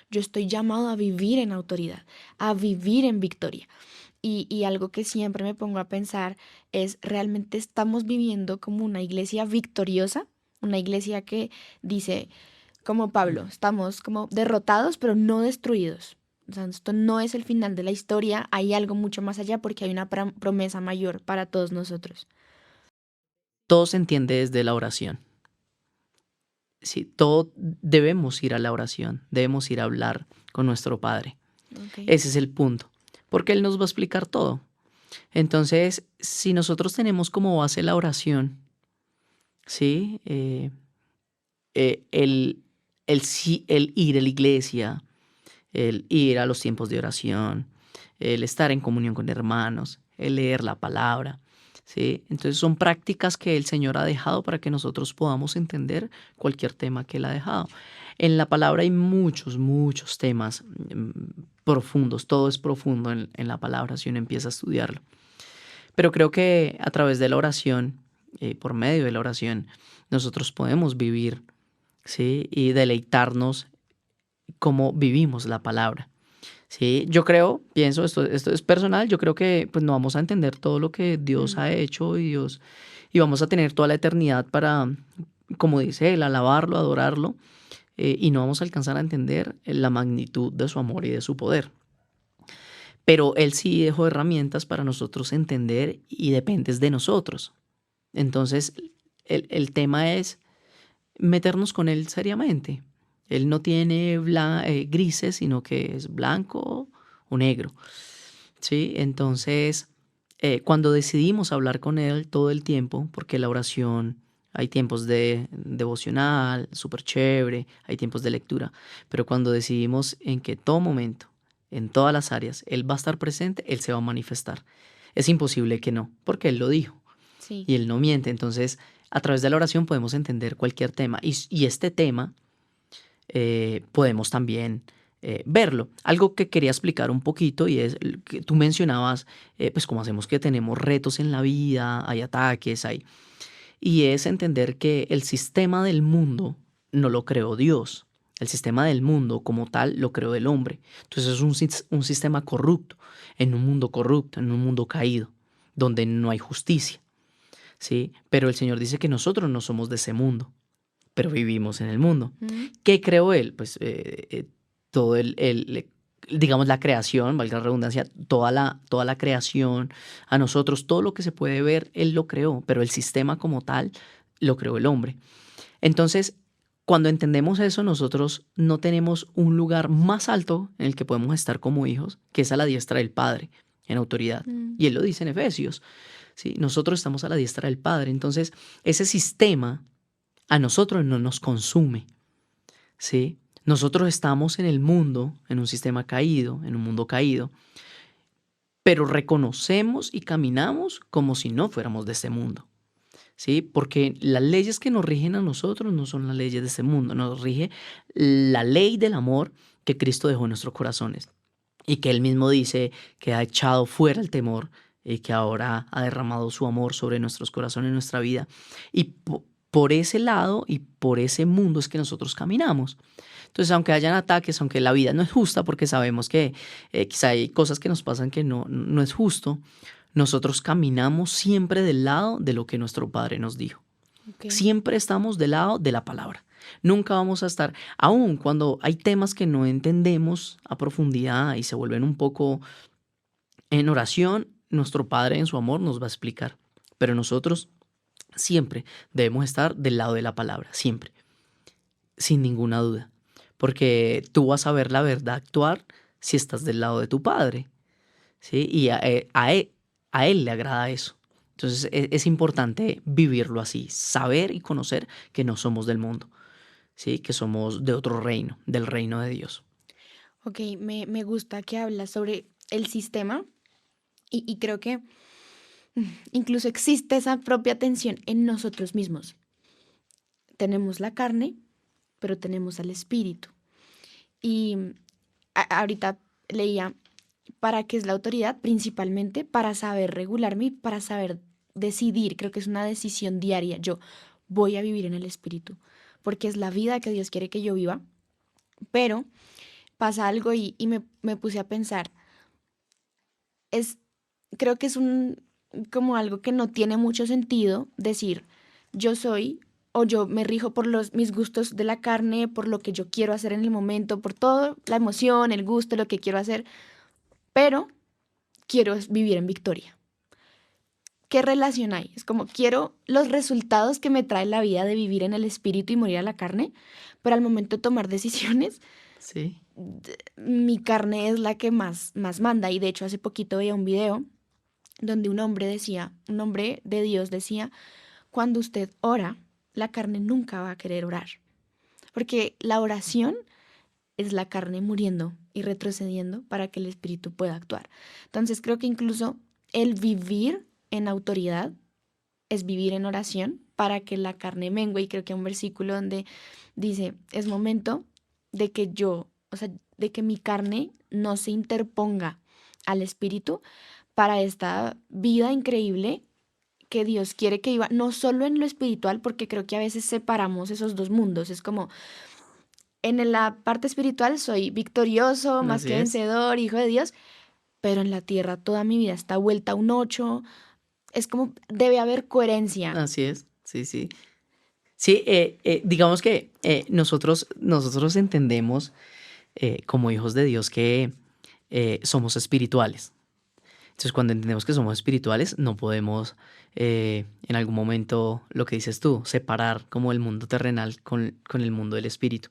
yo estoy llamado a vivir en autoridad, a vivir en victoria. Y algo que siempre me pongo a pensar es, ¿realmente estamos viviendo como una iglesia victoriosa? Una iglesia que dice, como Pablo, estamos como derrotados, pero no destruidos. O sea, esto no es el final de la historia, hay algo mucho más allá porque hay una promesa mayor para todos nosotros. Todo se entiende desde la oración. Sí, todo debemos ir a la oración, debemos ir a hablar con nuestro Padre. Ok. Ese es el punto, porque Él nos va a explicar todo. Entonces, si nosotros tenemos como base la oración, ¿sí? El, el ir a la iglesia, el ir a los tiempos de oración, el estar en comunión con hermanos, el leer la palabra, ¿sí? Entonces son prácticas que el Señor ha dejado para que nosotros podamos entender cualquier tema que Él ha dejado. En la palabra hay muchos, muchos temas profundos, todo es profundo en la palabra si uno empieza a estudiarlo. Pero creo que a través de la oración, por medio de la oración, nosotros podemos vivir, ¿sí? Y deleitarnos cómo vivimos la palabra. Sí, yo creo, pienso, esto es personal, yo creo que pues no vamos a entender todo lo que Dios Mm, ha hecho y vamos a tener toda la eternidad para, como dice él, alabarlo, adorarlo, y no vamos a alcanzar a entender la magnitud de su amor y de su poder. Pero él sí dejó herramientas para nosotros entender y dependes de nosotros. Entonces, el tema es meternos con él seriamente. Él no tiene grises, sino que es blanco o negro. ¿Sí? Entonces, cuando decidimos hablar con él todo el tiempo, porque la oración, hay tiempos de devocional, súper chévere, hay tiempos de lectura, pero cuando decidimos en que todo momento, en todas las áreas, él va a estar presente, él se va a manifestar. Es imposible que no, porque él lo dijo sí. y él no miente. Entonces, a través de la oración podemos entender cualquier tema. Y este tema podemos también verlo. Algo que quería explicar un poquito y es que tú mencionabas, pues cómo hacemos que tenemos retos en la vida, hay ataques, hay... Y es entender que el sistema del mundo no lo creó Dios. El sistema del mundo como tal lo creó el hombre. Entonces es un sistema corrupto, en un mundo corrupto, en un mundo caído, donde no hay justicia. ¿Sí? Pero el Señor dice que nosotros no somos de ese mundo, pero vivimos en el mundo. Mm, ¿Qué creó Él? Pues todo digamos, la creación, valga la redundancia, toda la creación, a nosotros, todo lo que se puede ver, Él lo creó, pero el sistema como tal lo creó el hombre. Entonces, cuando entendemos eso, nosotros no tenemos un lugar más alto en el que podemos estar como hijos, que es a la diestra del Padre, en autoridad. mm, Y Él lo dice en Efesios. ¿Sí? Nosotros estamos a la diestra del Padre. Entonces, ese sistema a nosotros no nos consume. ¿Sí? Nosotros estamos en el mundo, en un sistema caído, en un mundo caído, pero reconocemos y caminamos como si no fuéramos de este mundo. ¿Sí? Porque las leyes que nos rigen a nosotros no son las leyes de este mundo, nos rige la ley del amor que Cristo dejó en nuestros corazones y que Él mismo dice que ha echado fuera el temor y que ahora ha derramado su amor sobre nuestros corazones y nuestra vida. Y por ese lado y por ese mundo es que nosotros caminamos. Entonces, aunque hayan ataques, aunque la vida no es justa, porque sabemos que quizá hay cosas que nos pasan que no es justo, nosotros caminamos siempre del lado de lo que nuestro Padre nos dijo. ok. Siempre estamos del lado de la palabra. Nunca vamos a estar, aun cuando hay temas que no entendemos a profundidad y se vuelven un poco en oración, nuestro Padre en su amor nos va a explicar. Pero nosotros siempre debemos estar del lado de la palabra, siempre, sin ninguna duda. Porque tú vas a ver la verdad actuar si estás del lado de tu Padre. ¿Sí? Y a él le agrada eso. Entonces es importante vivirlo así, saber y conocer que no somos del mundo, ¿sí? Que somos de otro reino, del reino de Dios. Ok, me gusta que hablas sobre el sistema y creo que incluso existe esa propia tensión en nosotros mismos. Tenemos la carne, pero tenemos al espíritu. Y ahorita leía, ¿para qué es la autoridad? Principalmente para saber regularme y para saber decidir. Creo que es una decisión diaria. Yo voy a vivir en el espíritu, porque es la vida que Dios quiere que yo viva. Pero pasa algo y me puse a pensar, es, creo que es como algo que no tiene mucho sentido decir, yo soy o yo me rijo por mis gustos de la carne, por lo que yo quiero hacer en el momento, por todo, la emoción, el gusto, lo que quiero hacer, pero quiero vivir en victoria. ¿Qué relación hay? Es como quiero los resultados que me trae la vida de vivir en el espíritu y morir a la carne, pero al momento de tomar decisiones, Sí. mi carne es la que más manda. Y de hecho hace poquito veía un video donde un hombre decía, un hombre de Dios decía, cuando usted ora, la carne nunca va a querer orar, porque la oración es la carne muriendo y retrocediendo para que el espíritu pueda actuar. Entonces creo que incluso el vivir en autoridad es vivir en oración para que la carne mengue. Y creo que hay un versículo donde dice, es momento de que yo, o sea, de que mi carne no se interponga al espíritu para esta vida increíble que Dios quiere que viva, no solo en lo espiritual, porque creo que a veces separamos esos dos mundos. Es como, en la parte espiritual soy victorioso, más Así que es. vencedor, hijo de Dios, pero en la tierra toda mi vida está vuelta a un 8. Es como, debe haber coherencia. Así es. Sí, sí. Sí, digamos que nosotros entendemos como hijos de Dios que somos espirituales. Entonces, cuando entendemos que somos espirituales, no podemos en algún momento, lo que dices tú, separar como el mundo terrenal con el mundo del espíritu.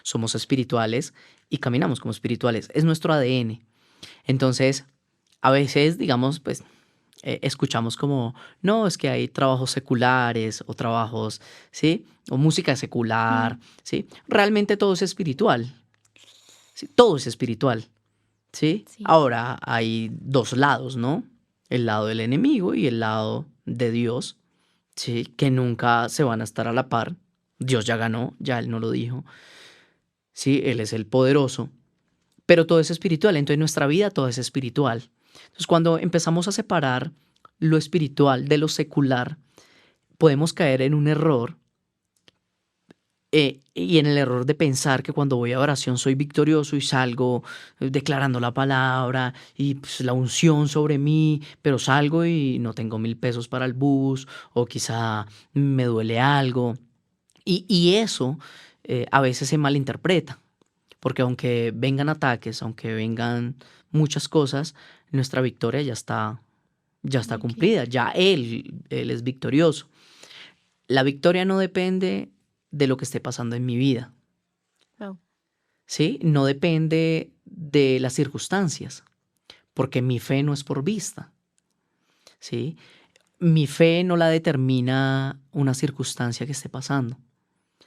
Somos espirituales y caminamos como espirituales. Es nuestro ADN. Entonces, a veces, digamos, pues escuchamos como, no, es que hay trabajos seculares o trabajos, ¿sí? O música secular, Mm, ¿sí? Realmente todo es espiritual, ¿sí? Todo es espiritual, ¿sí? sí, Ahora hay dos lados, ¿no? El lado del enemigo y el lado de Dios, ¿sí? Que nunca se van a estar a la par. Dios ya ganó, ya Él no lo dijo, ¿sí? Él es el poderoso, pero todo es espiritual, entonces nuestra vida todo es espiritual. Entonces cuando empezamos a separar lo espiritual de lo secular, podemos caer en un error y en el error de pensar que cuando voy a oración soy victorioso y salgo declarando la palabra y pues, la unción sobre mí, pero salgo y no tengo 1.000 pesos para el bus o quizá me duele algo. Y eso a veces se malinterpreta, porque aunque vengan ataques, aunque vengan muchas cosas, nuestra victoria ya está ok. cumplida, ya Él es victorioso. La victoria no depende de lo que esté pasando en mi vida, Wow. ¿sí? No depende de las circunstancias, porque mi fe no es por vista, ¿sí? Mi fe no la determina una circunstancia que esté pasando,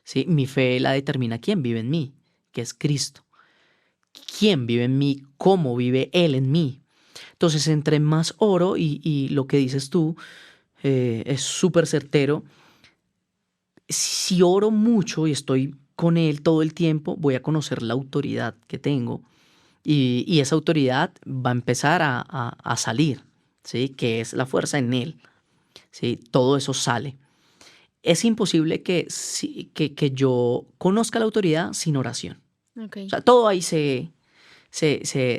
¿sí? Mi fe la determina quién vive en mí, que es Cristo. ¿Quién vive en mí? ¿Cómo vive Él en mí? Entonces, entre más oro y lo que dices tú es súper certero, si oro mucho y estoy con Él todo el tiempo, voy a conocer la autoridad que tengo y esa autoridad va a empezar a salir, ¿sí? Que es la fuerza en Él, ¿sí? Todo eso sale. Es imposible que yo conozca la autoridad sin oración. Ok. O sea, todo ahí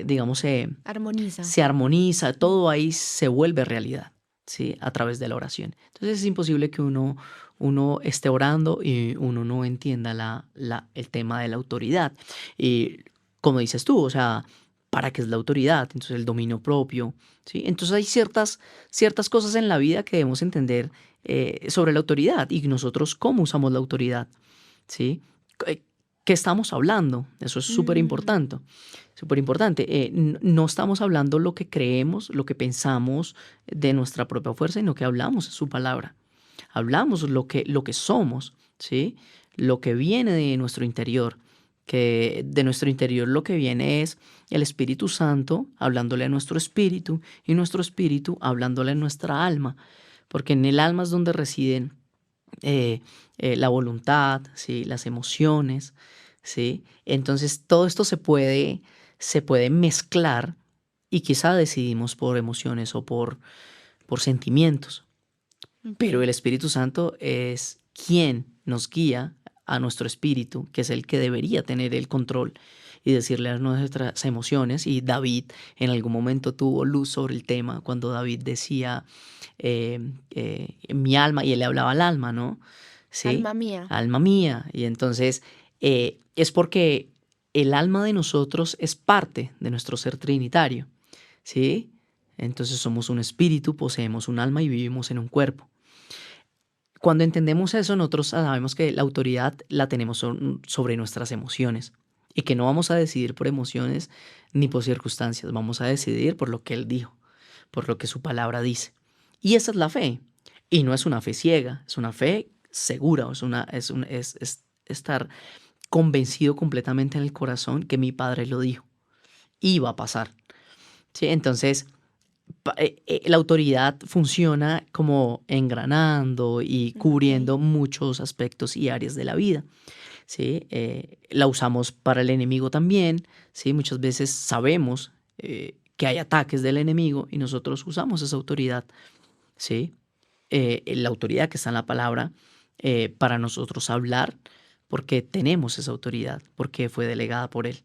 digamos, Armoniza. se armoniza, Mm, todo ahí se vuelve realidad, ¿sí? A través de la oración. Entonces es imposible que uno esté orando y uno no entienda el tema de la autoridad. Y como dices tú, o sea, ¿para qué es la autoridad? Entonces el dominio propio, ¿sí? Entonces hay ciertas cosas en la vida que debemos entender sobre la autoridad y nosotros cómo usamos la autoridad, ¿sí? ¿qué estamos hablando? Eso es súper Mm, importante. Súper importante. No estamos hablando lo que creemos, lo que pensamos de nuestra propia fuerza, sino que hablamos su palabra. Hablamos lo que somos, ¿sí? Lo que viene de nuestro interior. Que de nuestro interior lo que viene es el Espíritu Santo hablándole a nuestro espíritu y nuestro espíritu hablándole a nuestra alma. Porque en el alma es donde residen eh, la voluntad, ¿sí? Las emociones, ¿sí? Entonces todo esto se puede mezclar y quizá decidimos por emociones o por sentimientos, pero ok. el Espíritu Santo es quien nos guía a nuestro espíritu, que es el que debería tener el control y decirle a nuestras emociones. Y David en algún momento tuvo luz sobre el tema cuando David decía mi alma, y él le hablaba al alma, ¿no? Sí, Alma mía. alma mía. Y entonces es porque el alma de nosotros es parte de nuestro ser trinitario, ¿sí? Entonces somos un espíritu, poseemos un alma y vivimos en un cuerpo. Cuando entendemos eso, nosotros sabemos que la autoridad la tenemos sobre nuestras emociones y que no vamos a decidir por emociones ni por circunstancias, vamos a decidir por lo que Él dijo, por lo que su palabra dice. Y esa es la fe. Y no es una fe ciega, es una fe segura, es estar convencido completamente en el corazón que mi Padre lo dijo y va a pasar. ¿Sí? Entonces, la autoridad funciona como engranando y Ok. cubriendo muchos aspectos y áreas de la vida, ¿sí? La usamos para el enemigo también, ¿sí? Muchas veces sabemos que hay ataques del enemigo y nosotros usamos esa autoridad, ¿sí? La autoridad que está en la palabra para nosotros hablar porque tenemos esa autoridad, porque fue delegada por él.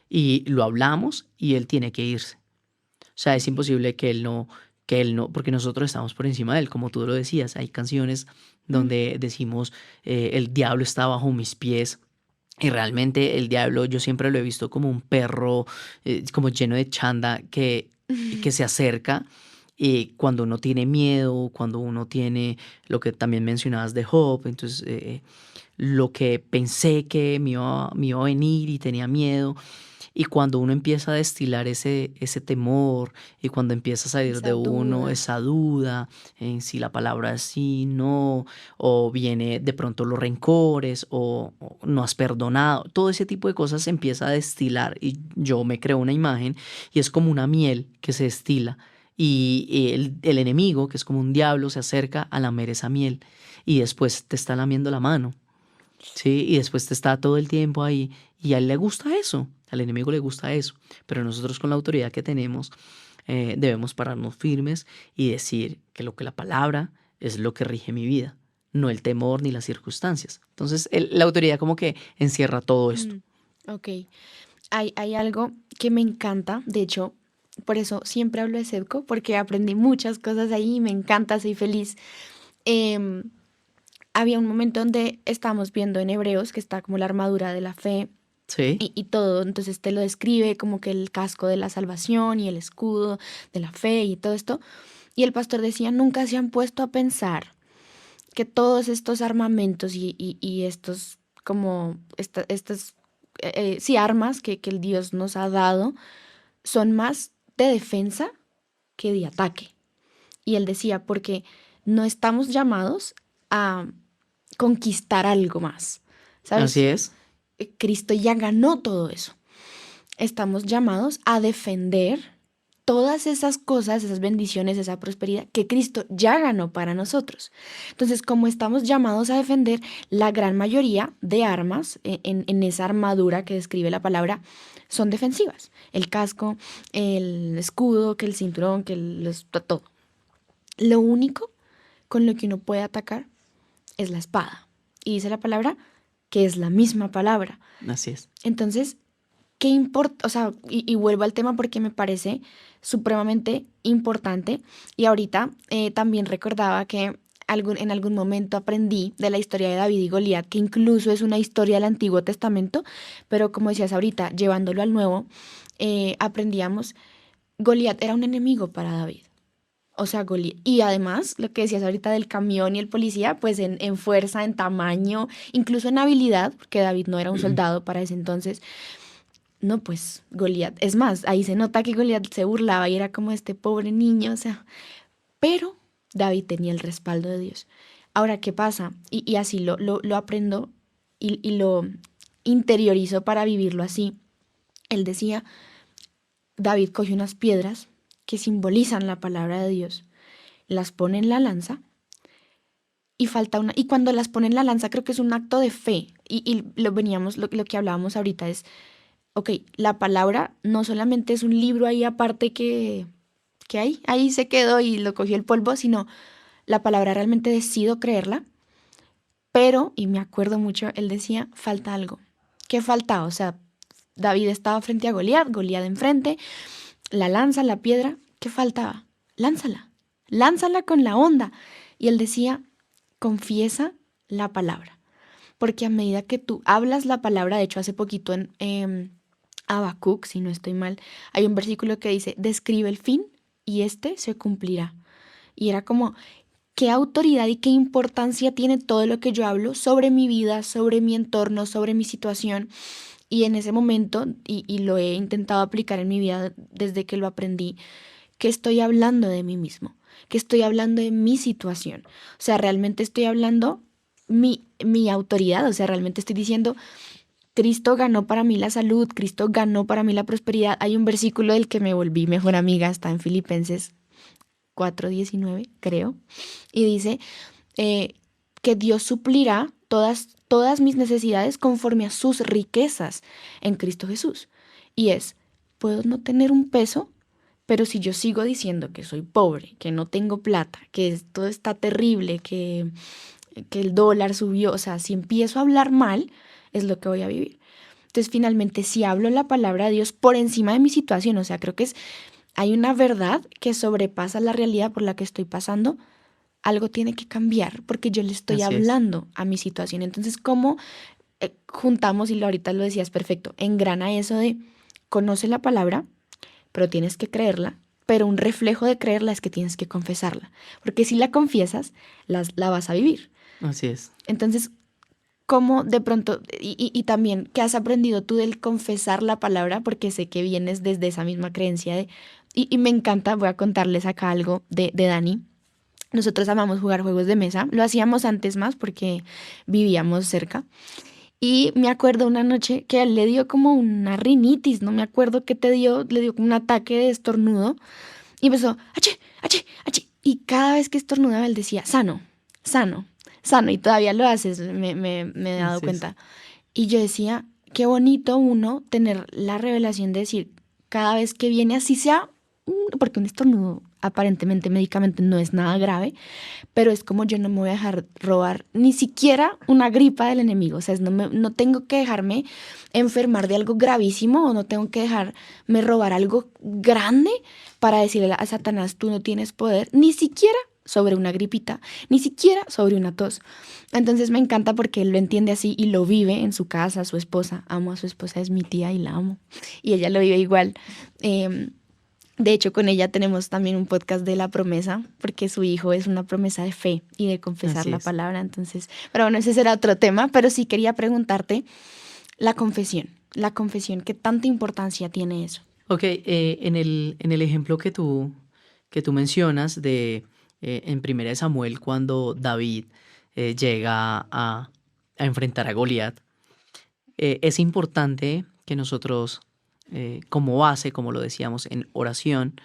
Y lo hablamos y él tiene que irse. O sea, es Ok. imposible que él no, porque nosotros estamos por encima de él, como tú lo decías. Hay canciones Mm, donde decimos, el diablo está bajo mis pies. Y realmente el diablo yo siempre lo he visto como un perro, como lleno de chanda que se acerca. Y cuando uno tiene miedo, cuando uno tiene lo que también mencionabas de Job, entonces lo que pensé que me iba a venir y tenía miedo, y cuando uno empieza a destilar ese temor y cuando empieza a salir esa de uno duda. esa duda en si la palabra es sí, no, o viene de pronto los rencores o no has perdonado, todo ese tipo de cosas se empieza a destilar y yo me creo una imagen y es como una miel que se destila y el enemigo, que es como un diablo, se acerca a lamer esa miel y después te está lamiendo la mano. Sí, y después te está todo el tiempo ahí y a él le gusta eso, al enemigo le gusta eso, pero nosotros con la autoridad que tenemos debemos pararnos firmes y decir que lo que la palabra es lo que rige mi vida, no el temor ni las circunstancias. Entonces la autoridad como que encierra todo esto. Mm, ok. Hay algo que me encanta, de hecho, por eso siempre hablo de Sedco, porque aprendí muchas cosas ahí y me encanta, soy feliz. Em, Había un momento donde estábamos viendo en Hebreos, que está como la armadura de la fe Sí, y todo, entonces te lo describe como que el casco de la salvación y el escudo de la fe y todo esto. Y el pastor decía, nunca se han puesto a pensar que todos estos armamentos y estos, como, estas, sí, armas que el Dios nos ha dado, son más de defensa que de ataque. Y él decía, porque no estamos llamados a conquistar algo más, así ¿sabes? es. Cristo ya ganó todo eso. Estamos llamados a defender todas esas cosas, esas bendiciones, esa prosperidad que Cristo ya ganó para nosotros. Entonces, como estamos llamados a defender, la gran mayoría de armas en esa armadura que describe la palabra son defensivas. El casco, el escudo, que el cinturón, todo. Lo único con lo que uno puede atacar es la espada. Y dice la palabra que es la misma palabra. Así es. Entonces, ¿qué importa? O sea, y vuelvo al tema porque me parece supremamente importante. Y ahorita también recordaba que en algún momento aprendí de la historia de David y Goliat, que incluso es una historia del Antiguo Testamento, pero como decías ahorita, llevándolo al Nuevo, aprendíamos, Goliat era un enemigo para David. O sea, Goliat. Y además, lo que decías ahorita del camión y el policía, pues en fuerza, en tamaño, incluso en habilidad, porque David no era un soldado para ese entonces. No, pues Goliat. Es más, ahí se nota que Goliat se burlaba y era como este pobre niño, o sea. Pero David tenía el respaldo de Dios. Ahora, ¿qué pasa? Y así lo aprendo y lo interiorizo para vivirlo así. Él decía, David coge unas piedras que simbolizan la palabra de Dios, las pone en la lanza y falta una. Y cuando las pone en la lanza, creo que es un acto de fe. Y lo que hablábamos ahorita es, ok, la palabra no solamente es un libro ahí aparte que ahí se quedó y lo cogió el polvo, sino la palabra realmente decido creerla, pero, y me acuerdo mucho, él decía, falta algo. ¿Qué faltaba? O sea, David estaba frente a Goliat, Goliat enfrente, la lanza, la piedra, ¿qué faltaba? Lánzala, lánzala con la onda. Y él decía, confiesa la palabra, porque a medida que tú hablas la palabra, de hecho hace poquito en Habacuc, si no estoy mal, hay un versículo que dice, describe el fin y este se cumplirá. Y era como, qué autoridad y qué importancia tiene todo lo que yo hablo sobre mi vida, sobre mi entorno, sobre mi situación. Y en ese momento, y lo he intentado aplicar en mi vida desde que lo aprendí, que estoy hablando de mí mismo, que estoy hablando de mi situación. O sea, realmente estoy hablando mi autoridad, o sea, realmente estoy diciendo, Cristo ganó para mí la salud, Cristo ganó para mí la prosperidad. Hay un versículo del que me volví mejor amiga, está en Filipenses 4:19, creo, y dice eh, que Dios suplirá todas mis necesidades conforme a sus riquezas en Cristo Jesús. Y es, puedo no tener un peso, pero si yo sigo diciendo que soy pobre, que no tengo plata, que todo está terrible, que el dólar subió, o sea, si empiezo a hablar mal, es lo que voy a vivir. Entonces, finalmente, si hablo la palabra de Dios por encima de mi situación, o sea, creo que hay una verdad que sobrepasa la realidad por la que estoy pasando, algo tiene que cambiar porque yo le estoy Así es. hablando a mi situación. Entonces, ¿cómo juntamos, y ahorita lo decías perfecto, engrana eso de conoce la palabra, pero tienes que creerla, pero un reflejo de creerla es que tienes que confesarla, porque si la confiesas, la vas a vivir. Así es. Entonces, ¿cómo de pronto, y también, qué has aprendido tú del confesar la palabra? Porque sé que vienes desde esa misma creencia de, y me encanta, voy a contarles acá algo de Dani. Nosotros amamos jugar juegos de mesa, lo hacíamos antes más porque vivíamos cerca. Y me acuerdo una noche que a él le dio como una rinitis, no me acuerdo qué te dio, le dio como un ataque de estornudo y empezó, ¡achí, achí, achí! Y cada vez que estornudaba él decía, sano, sano, sano, y todavía lo haces, me he dado Así es. cuenta. Y yo decía, qué bonito uno tener la revelación de decir, cada vez que viene así sea, porque un estornudo aparentemente médicamente no es nada grave, pero es como yo no me voy a dejar robar ni siquiera una gripa del enemigo, o sea, no tengo que dejarme enfermar de algo gravísimo o no tengo que dejarme robar algo grande para decirle a Satanás, tú no tienes poder, ni siquiera sobre una gripita, ni siquiera sobre una tos. Entonces me encanta porque él lo entiende así y lo vive en su casa, su esposa, amo a su esposa, es mi tía y la amo, y ella lo vive igual. De hecho, con ella tenemos también un podcast de la promesa, porque su hijo es una promesa de fe y de confesar Así la es. palabra. Entonces, pero bueno, ese será otro tema, pero sí quería preguntarte la confesión, ¿qué tanta importancia tiene eso? Ok, en el ejemplo que tú mencionas en Primera de Samuel, cuando David llega a enfrentar a Goliat, es importante que nosotros, como base, como lo decíamos en oración,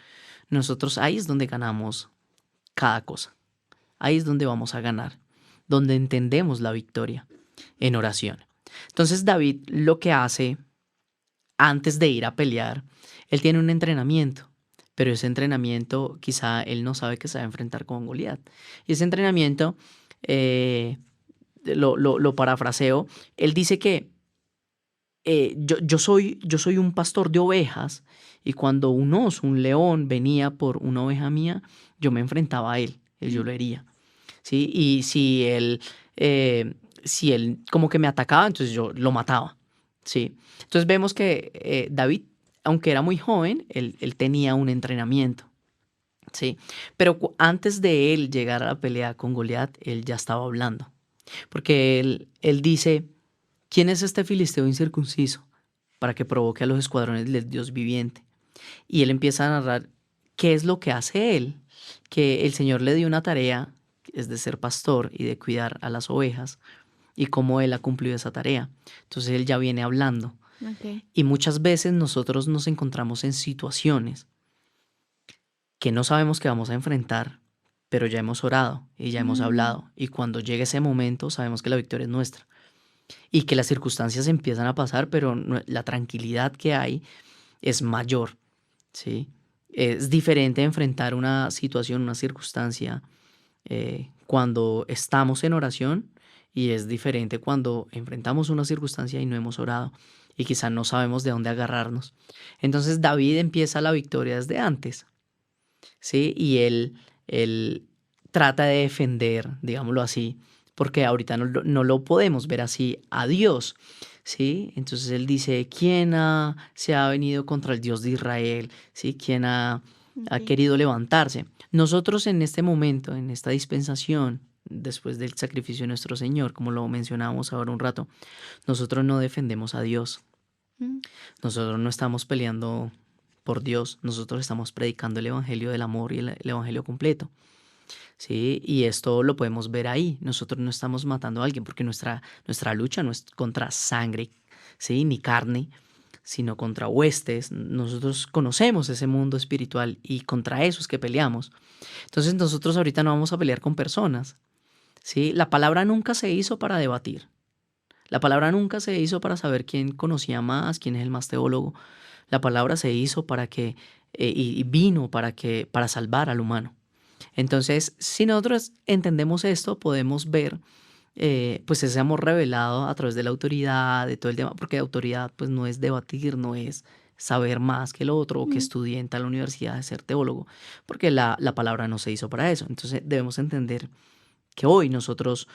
nosotros ahí es donde ganamos cada cosa. Ahí es donde vamos a ganar, donde entendemos la victoria en oración. Entonces David lo que hace antes de ir a pelear, él tiene un entrenamiento, pero ese entrenamiento quizá él no sabe que se va a enfrentar con Goliat. Y ese entrenamiento, eh, lo parafraseo, él dice que yo soy un pastor de ovejas y cuando un oso, un león venía por una oveja mía, yo me enfrentaba a él, yo lo hería. ¿Sí? Y si él como que me atacaba, entonces yo lo mataba, ¿sí? Entonces vemos que David, aunque era muy joven, él tenía un entrenamiento. ¿sí? Pero antes de él llegar a la pelea con Goliat, él ya estaba hablando. Porque él dice, ¿quién es este filisteo incircunciso para que provoque a los escuadrones del Dios viviente? Y él empieza a narrar qué es lo que hace él, que el Señor le dio una tarea, es de ser pastor y de cuidar a las ovejas, y cómo él ha cumplido esa tarea. Entonces él ya viene hablando. Ok. Y muchas veces nosotros nos encontramos en situaciones que no sabemos que vamos a enfrentar, pero ya hemos orado y ya hemos Mm, hablado. Y cuando llegue ese momento sabemos que la victoria es nuestra y que las circunstancias empiezan a pasar, pero la tranquilidad que hay es mayor, ¿sí? Es diferente enfrentar una situación, una circunstancia cuando estamos en oración y es diferente cuando enfrentamos una circunstancia y no hemos orado y quizá no sabemos de dónde agarrarnos. Entonces David empieza la victoria desde antes, ¿sí? Y él trata de defender, digámoslo así, porque ahorita no lo podemos ver así a Dios, ¿sí? Entonces él dice, se ha venido contra el Dios de Israel? ¿Sí? ¿Quién ha ok. querido levantarse? Nosotros en este momento, en esta dispensación, después del sacrificio de nuestro Señor, como lo mencionábamos ahora un rato, nosotros no defendemos a Dios. Mm, Nosotros no estamos peleando por Dios, nosotros estamos predicando el evangelio del amor y el evangelio completo, ¿sí? Y esto lo podemos ver ahí. Nosotros no estamos matando a alguien porque nuestra lucha no es contra sangre, ¿sí? Ni carne, sino contra huestes. Nosotros conocemos ese mundo espiritual y contra eso es que peleamos. Entonces nosotros ahorita no vamos a pelear con personas, ¿sí? La palabra nunca se hizo para debatir. La palabra nunca se hizo para saber quién conocía más, quién es el más teólogo. La palabra se hizo para que, y vino para salvar al humano. Entonces, si nosotros entendemos esto, podemos ver pues ese amor revelado a través de la autoridad, de todo el tema, porque autoridad pues no es debatir, no es saber más que el otro o que mm, estudie en tal universidad de ser teólogo, porque la palabra no se hizo para eso. Entonces debemos entender que hoy nosotros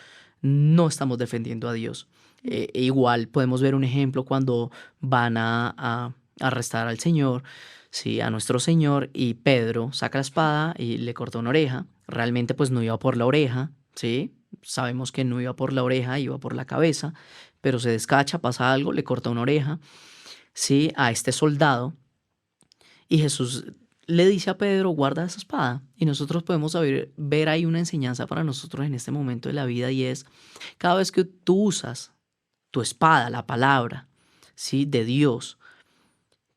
no estamos defendiendo a Dios. mm, Igual podemos ver un ejemplo cuando van a arrestar al Señor, sí, a nuestro Señor, y Pedro saca la espada y le corta una oreja. Realmente pues no iba por la oreja, ¿sí? Sabemos que no iba por la oreja, iba por la cabeza, pero se descacha, pasa algo, le corta una oreja, ¿sí? A este soldado. Y Jesús le dice a Pedro, guarda esa espada. Y nosotros podemos ver ahí una enseñanza para nosotros en este momento de la vida y es, cada vez que tú usas tu espada, la palabra, ¿sí? De Dios,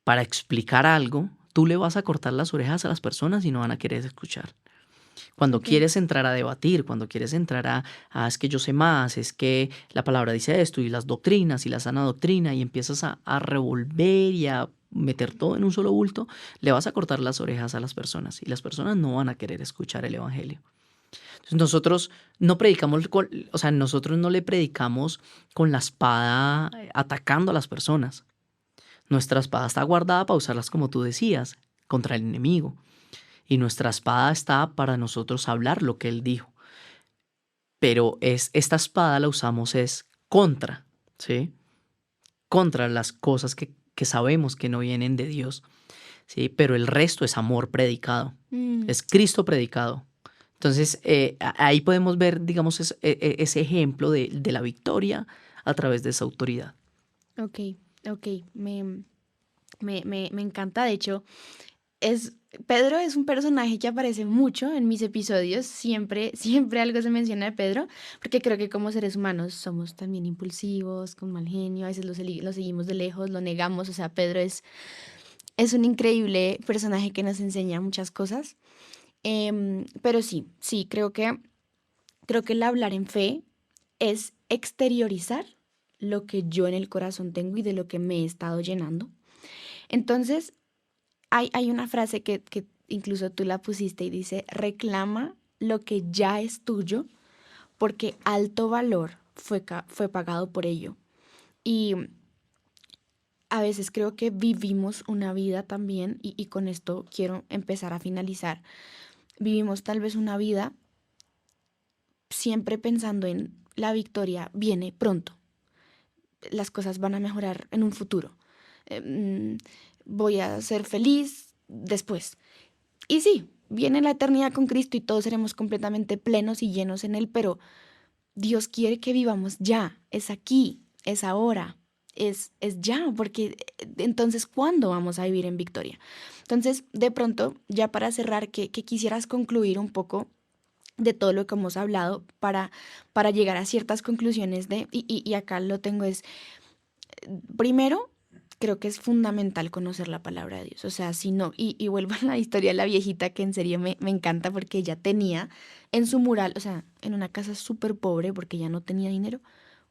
para explicar algo, tú le vas a cortar las orejas a las personas y no van a querer escuchar. Cuando ok. quieres entrar a debatir, cuando quieres entrar es que yo sé más, es que la palabra dice esto y las doctrinas y la sana doctrina y empiezas a revolver y a meter todo en un solo bulto, le vas a cortar las orejas a las personas y las personas no van a querer escuchar el evangelio. Entonces nosotros no predicamos, o sea, nosotros no le predicamos con la espada atacando a las personas. Nuestra espada está guardada para usarlas como tú decías, contra el enemigo. Y nuestra espada está para nosotros hablar lo que él dijo. Pero esta espada la usamos es contra, ¿sí? Contra las cosas que sabemos que no vienen de Dios, ¿sí? Pero el resto es amor predicado, Mm, es Cristo predicado. Entonces, ahí podemos ver, digamos, ese ejemplo de la victoria a través de esa autoridad. ok, ok. Me encanta. De hecho, es, Pedro es un personaje que aparece mucho en mis episodios. Siempre, siempre algo se menciona de Pedro, porque creo que como seres humanos somos también impulsivos, con mal genio. A veces lo seguimos de lejos, lo negamos. O sea, Pedro es un increíble personaje que nos enseña muchas cosas. Pero sí, sí, creo que el hablar en fe es exteriorizar lo que yo en el corazón tengo y de lo que me he estado llenando. Entonces, hay una frase que incluso tú la pusiste y dice, reclama lo que ya es tuyo porque alto valor fue pagado por ello. Y a veces creo que vivimos una vida también, y con esto quiero empezar a finalizar, vivimos tal vez una vida siempre pensando en la victoria viene pronto, las cosas van a mejorar en un futuro, eh, mm, voy a ser feliz después. Y sí. viene la eternidad con Cristo y todos seremos completamente plenos y llenos en Él, pero Dios quiere que vivamos ya, es aquí, es ahora, es ya, porque entonces, ¿cuándo vamos a vivir en victoria? Entonces, de pronto, ya para cerrar, que quisieras concluir un poco de todo lo que hemos hablado para llegar a ciertas conclusiones y acá lo tengo, es, primero, creo que es fundamental conocer la palabra de Dios. O sea, si no, y vuelvo a la historia de la viejita que en serio me encanta porque ella tenía en su mural, o sea, en una casa súper pobre porque ella no tenía dinero,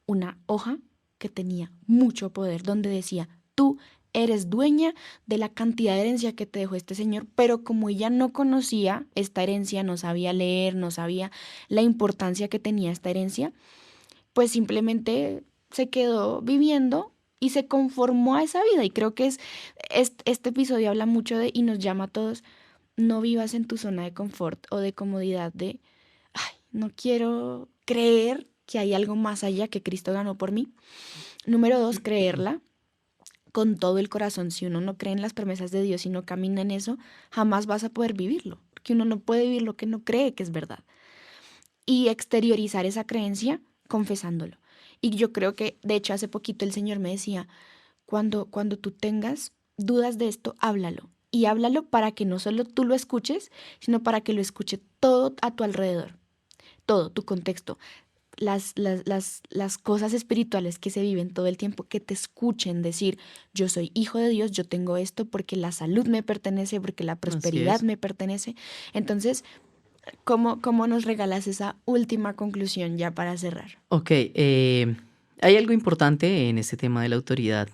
una hoja que tenía mucho poder donde decía, tú eres dueña de la cantidad de herencia que te dejó este señor, pero como ella no conocía esta herencia, no sabía leer, no sabía la importancia que tenía esta herencia, pues simplemente se quedó viviendo y se conformó a esa vida. Y creo que este episodio habla mucho de y nos llama a todos, no vivas en tu zona de confort o de comodidad de, ay, no quiero creer que hay algo más allá que Cristo ganó por mí. Número dos, creerla con todo el corazón. Si uno no cree en las promesas de Dios y no camina en eso, jamás vas a poder vivirlo, porque uno no puede vivir lo que no cree que es verdad. Y exteriorizar esa creencia confesándolo. Y yo creo que, de hecho, hace poquito el Señor me decía, cuando tú tengas dudas de esto, háblalo. Y háblalo para que no solo tú lo escuches, sino para que lo escuche todo a tu alrededor, todo, tu contexto, las cosas espirituales que se viven todo el tiempo, que te escuchen decir, yo soy hijo de Dios, yo tengo esto porque la salud me pertenece, porque la Así prosperidad es. me pertenece. Entonces, ¿cómo nos regalas esa última conclusión ya para cerrar? Ok, hay algo importante en este tema de la autoridad,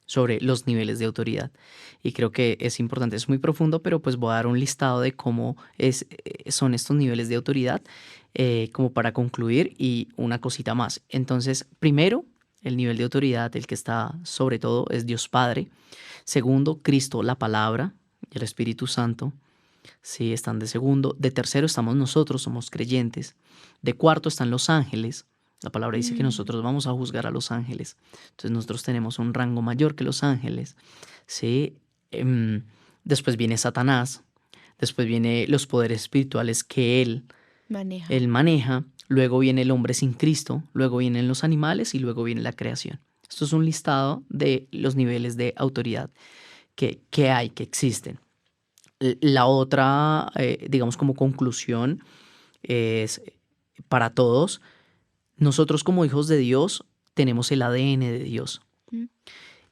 sobre los niveles de autoridad. Y creo que es importante, es muy profundo, pero pues voy a dar un listado de cómo son estos niveles de autoridad, como para concluir y una cosita más. Entonces, primero, el nivel de autoridad, el que está sobre todo, es Dios Padre. Segundo, Cristo, la palabra y el Espíritu Santo. Sí, están de segundo. De tercero estamos nosotros, somos creyentes. De cuarto están los ángeles. La palabra dice que Mm, nosotros vamos a juzgar a los ángeles. Entonces nosotros tenemos un rango mayor que los ángeles. Sí. Después viene Satanás. Después viene los poderes espirituales que maneja. él maneja. Luego viene el hombre sin Cristo. Luego vienen los animales y luego viene la creación. Esto es un listado de los niveles de autoridad que hay, que existen. La otra, digamos como conclusión, es para todos, nosotros como hijos de Dios tenemos el ADN de Dios. Mm,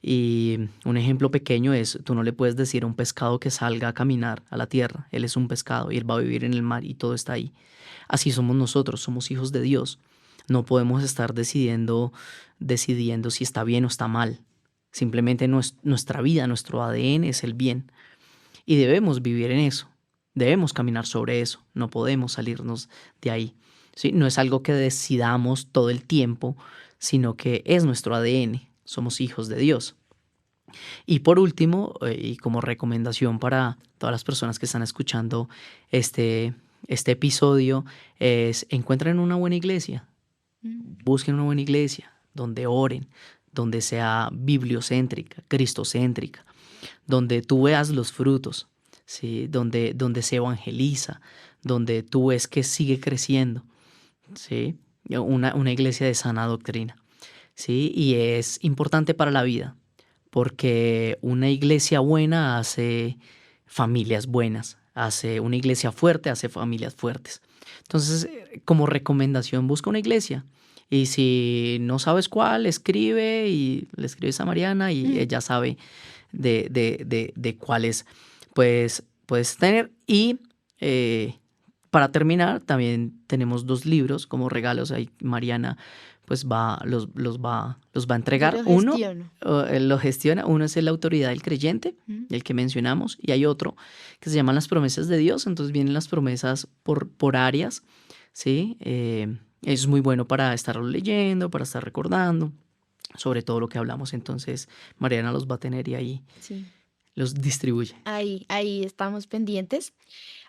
Y un ejemplo pequeño es, tú no le puedes decir a un pescado que salga a caminar a la tierra, él es un pescado y él va a vivir en el mar y todo está ahí. Así somos nosotros, somos hijos de Dios. No podemos estar decidiendo si está bien o está mal. Simplemente nuestra vida, nuestro ADN es el bien. Y debemos vivir en eso, debemos caminar sobre eso, no podemos salirnos de ahí. ¿Sí? No es algo que decidamos todo el tiempo, sino que es nuestro ADN, somos hijos de Dios. Y por último, y como recomendación para todas las personas que están escuchando este episodio, es encuentren una buena iglesia, mm, busquen una buena iglesia donde oren, donde sea bibliocéntrica, cristocéntrica, donde tú veas los frutos, ¿sí? Donde se evangeliza, donde tú ves que sigue creciendo, ¿sí? Una iglesia de sana doctrina, ¿sí? Y es importante para la vida, porque una iglesia buena hace familias buenas, hace una iglesia fuerte, hace familias fuertes. Entonces, como recomendación, busca una iglesia. Y si no sabes cuál, escribe y le escribes a Mariana y mm. ella sabe de cuáles puedes tener. Y para terminar, también tenemos 2 libros como regalos. Ahí Mariana pues los va a Yo entregar. lo Uno gestiono. él lo gestiona. Uno es La autoridad del creyente, Mm, el que mencionamos, y hay otro que se llaman Las promesas de Dios. Entonces vienen las promesas por áreas, ¿sí? Es muy bueno para estarlo leyendo, para estar recordando sobre todo lo que hablamos. Entonces Mariana los va a tener y ahí sí. los distribuye. Ahí estamos pendientes.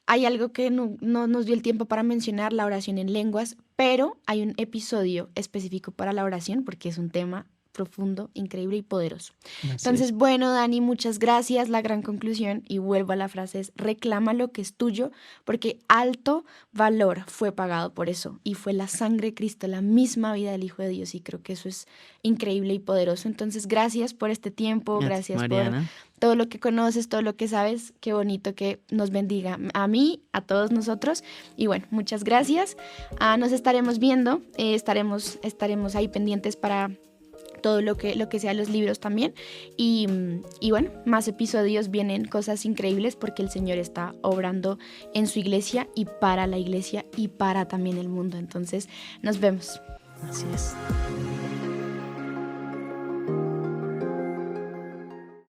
Hay algo que no nos dio el tiempo para mencionar, la oración en lenguas, pero hay un episodio específico para la oración porque es un tema profundo, increíble y poderoso. Así Entonces, es. bueno, Dani, muchas gracias. La gran conclusión, y vuelvo a la frase, es reclama lo que es tuyo, porque alto valor fue pagado por eso. Y fue la sangre de Cristo, la misma vida del Hijo de Dios. Y creo que eso es increíble y poderoso. Entonces, gracias por este tiempo, A ti, gracias por Mariana. todo lo que conoces, todo lo que sabes. Qué bonito que nos bendiga a mí, a todos nosotros. Y bueno, muchas gracias. Nos estaremos viendo, estaremos ahí pendientes para todo lo que sea los libros también. Y bueno, más episodios, vienen cosas increíbles porque el Señor está obrando en su iglesia y para la iglesia y para también el mundo. Entonces, nos vemos. Así es.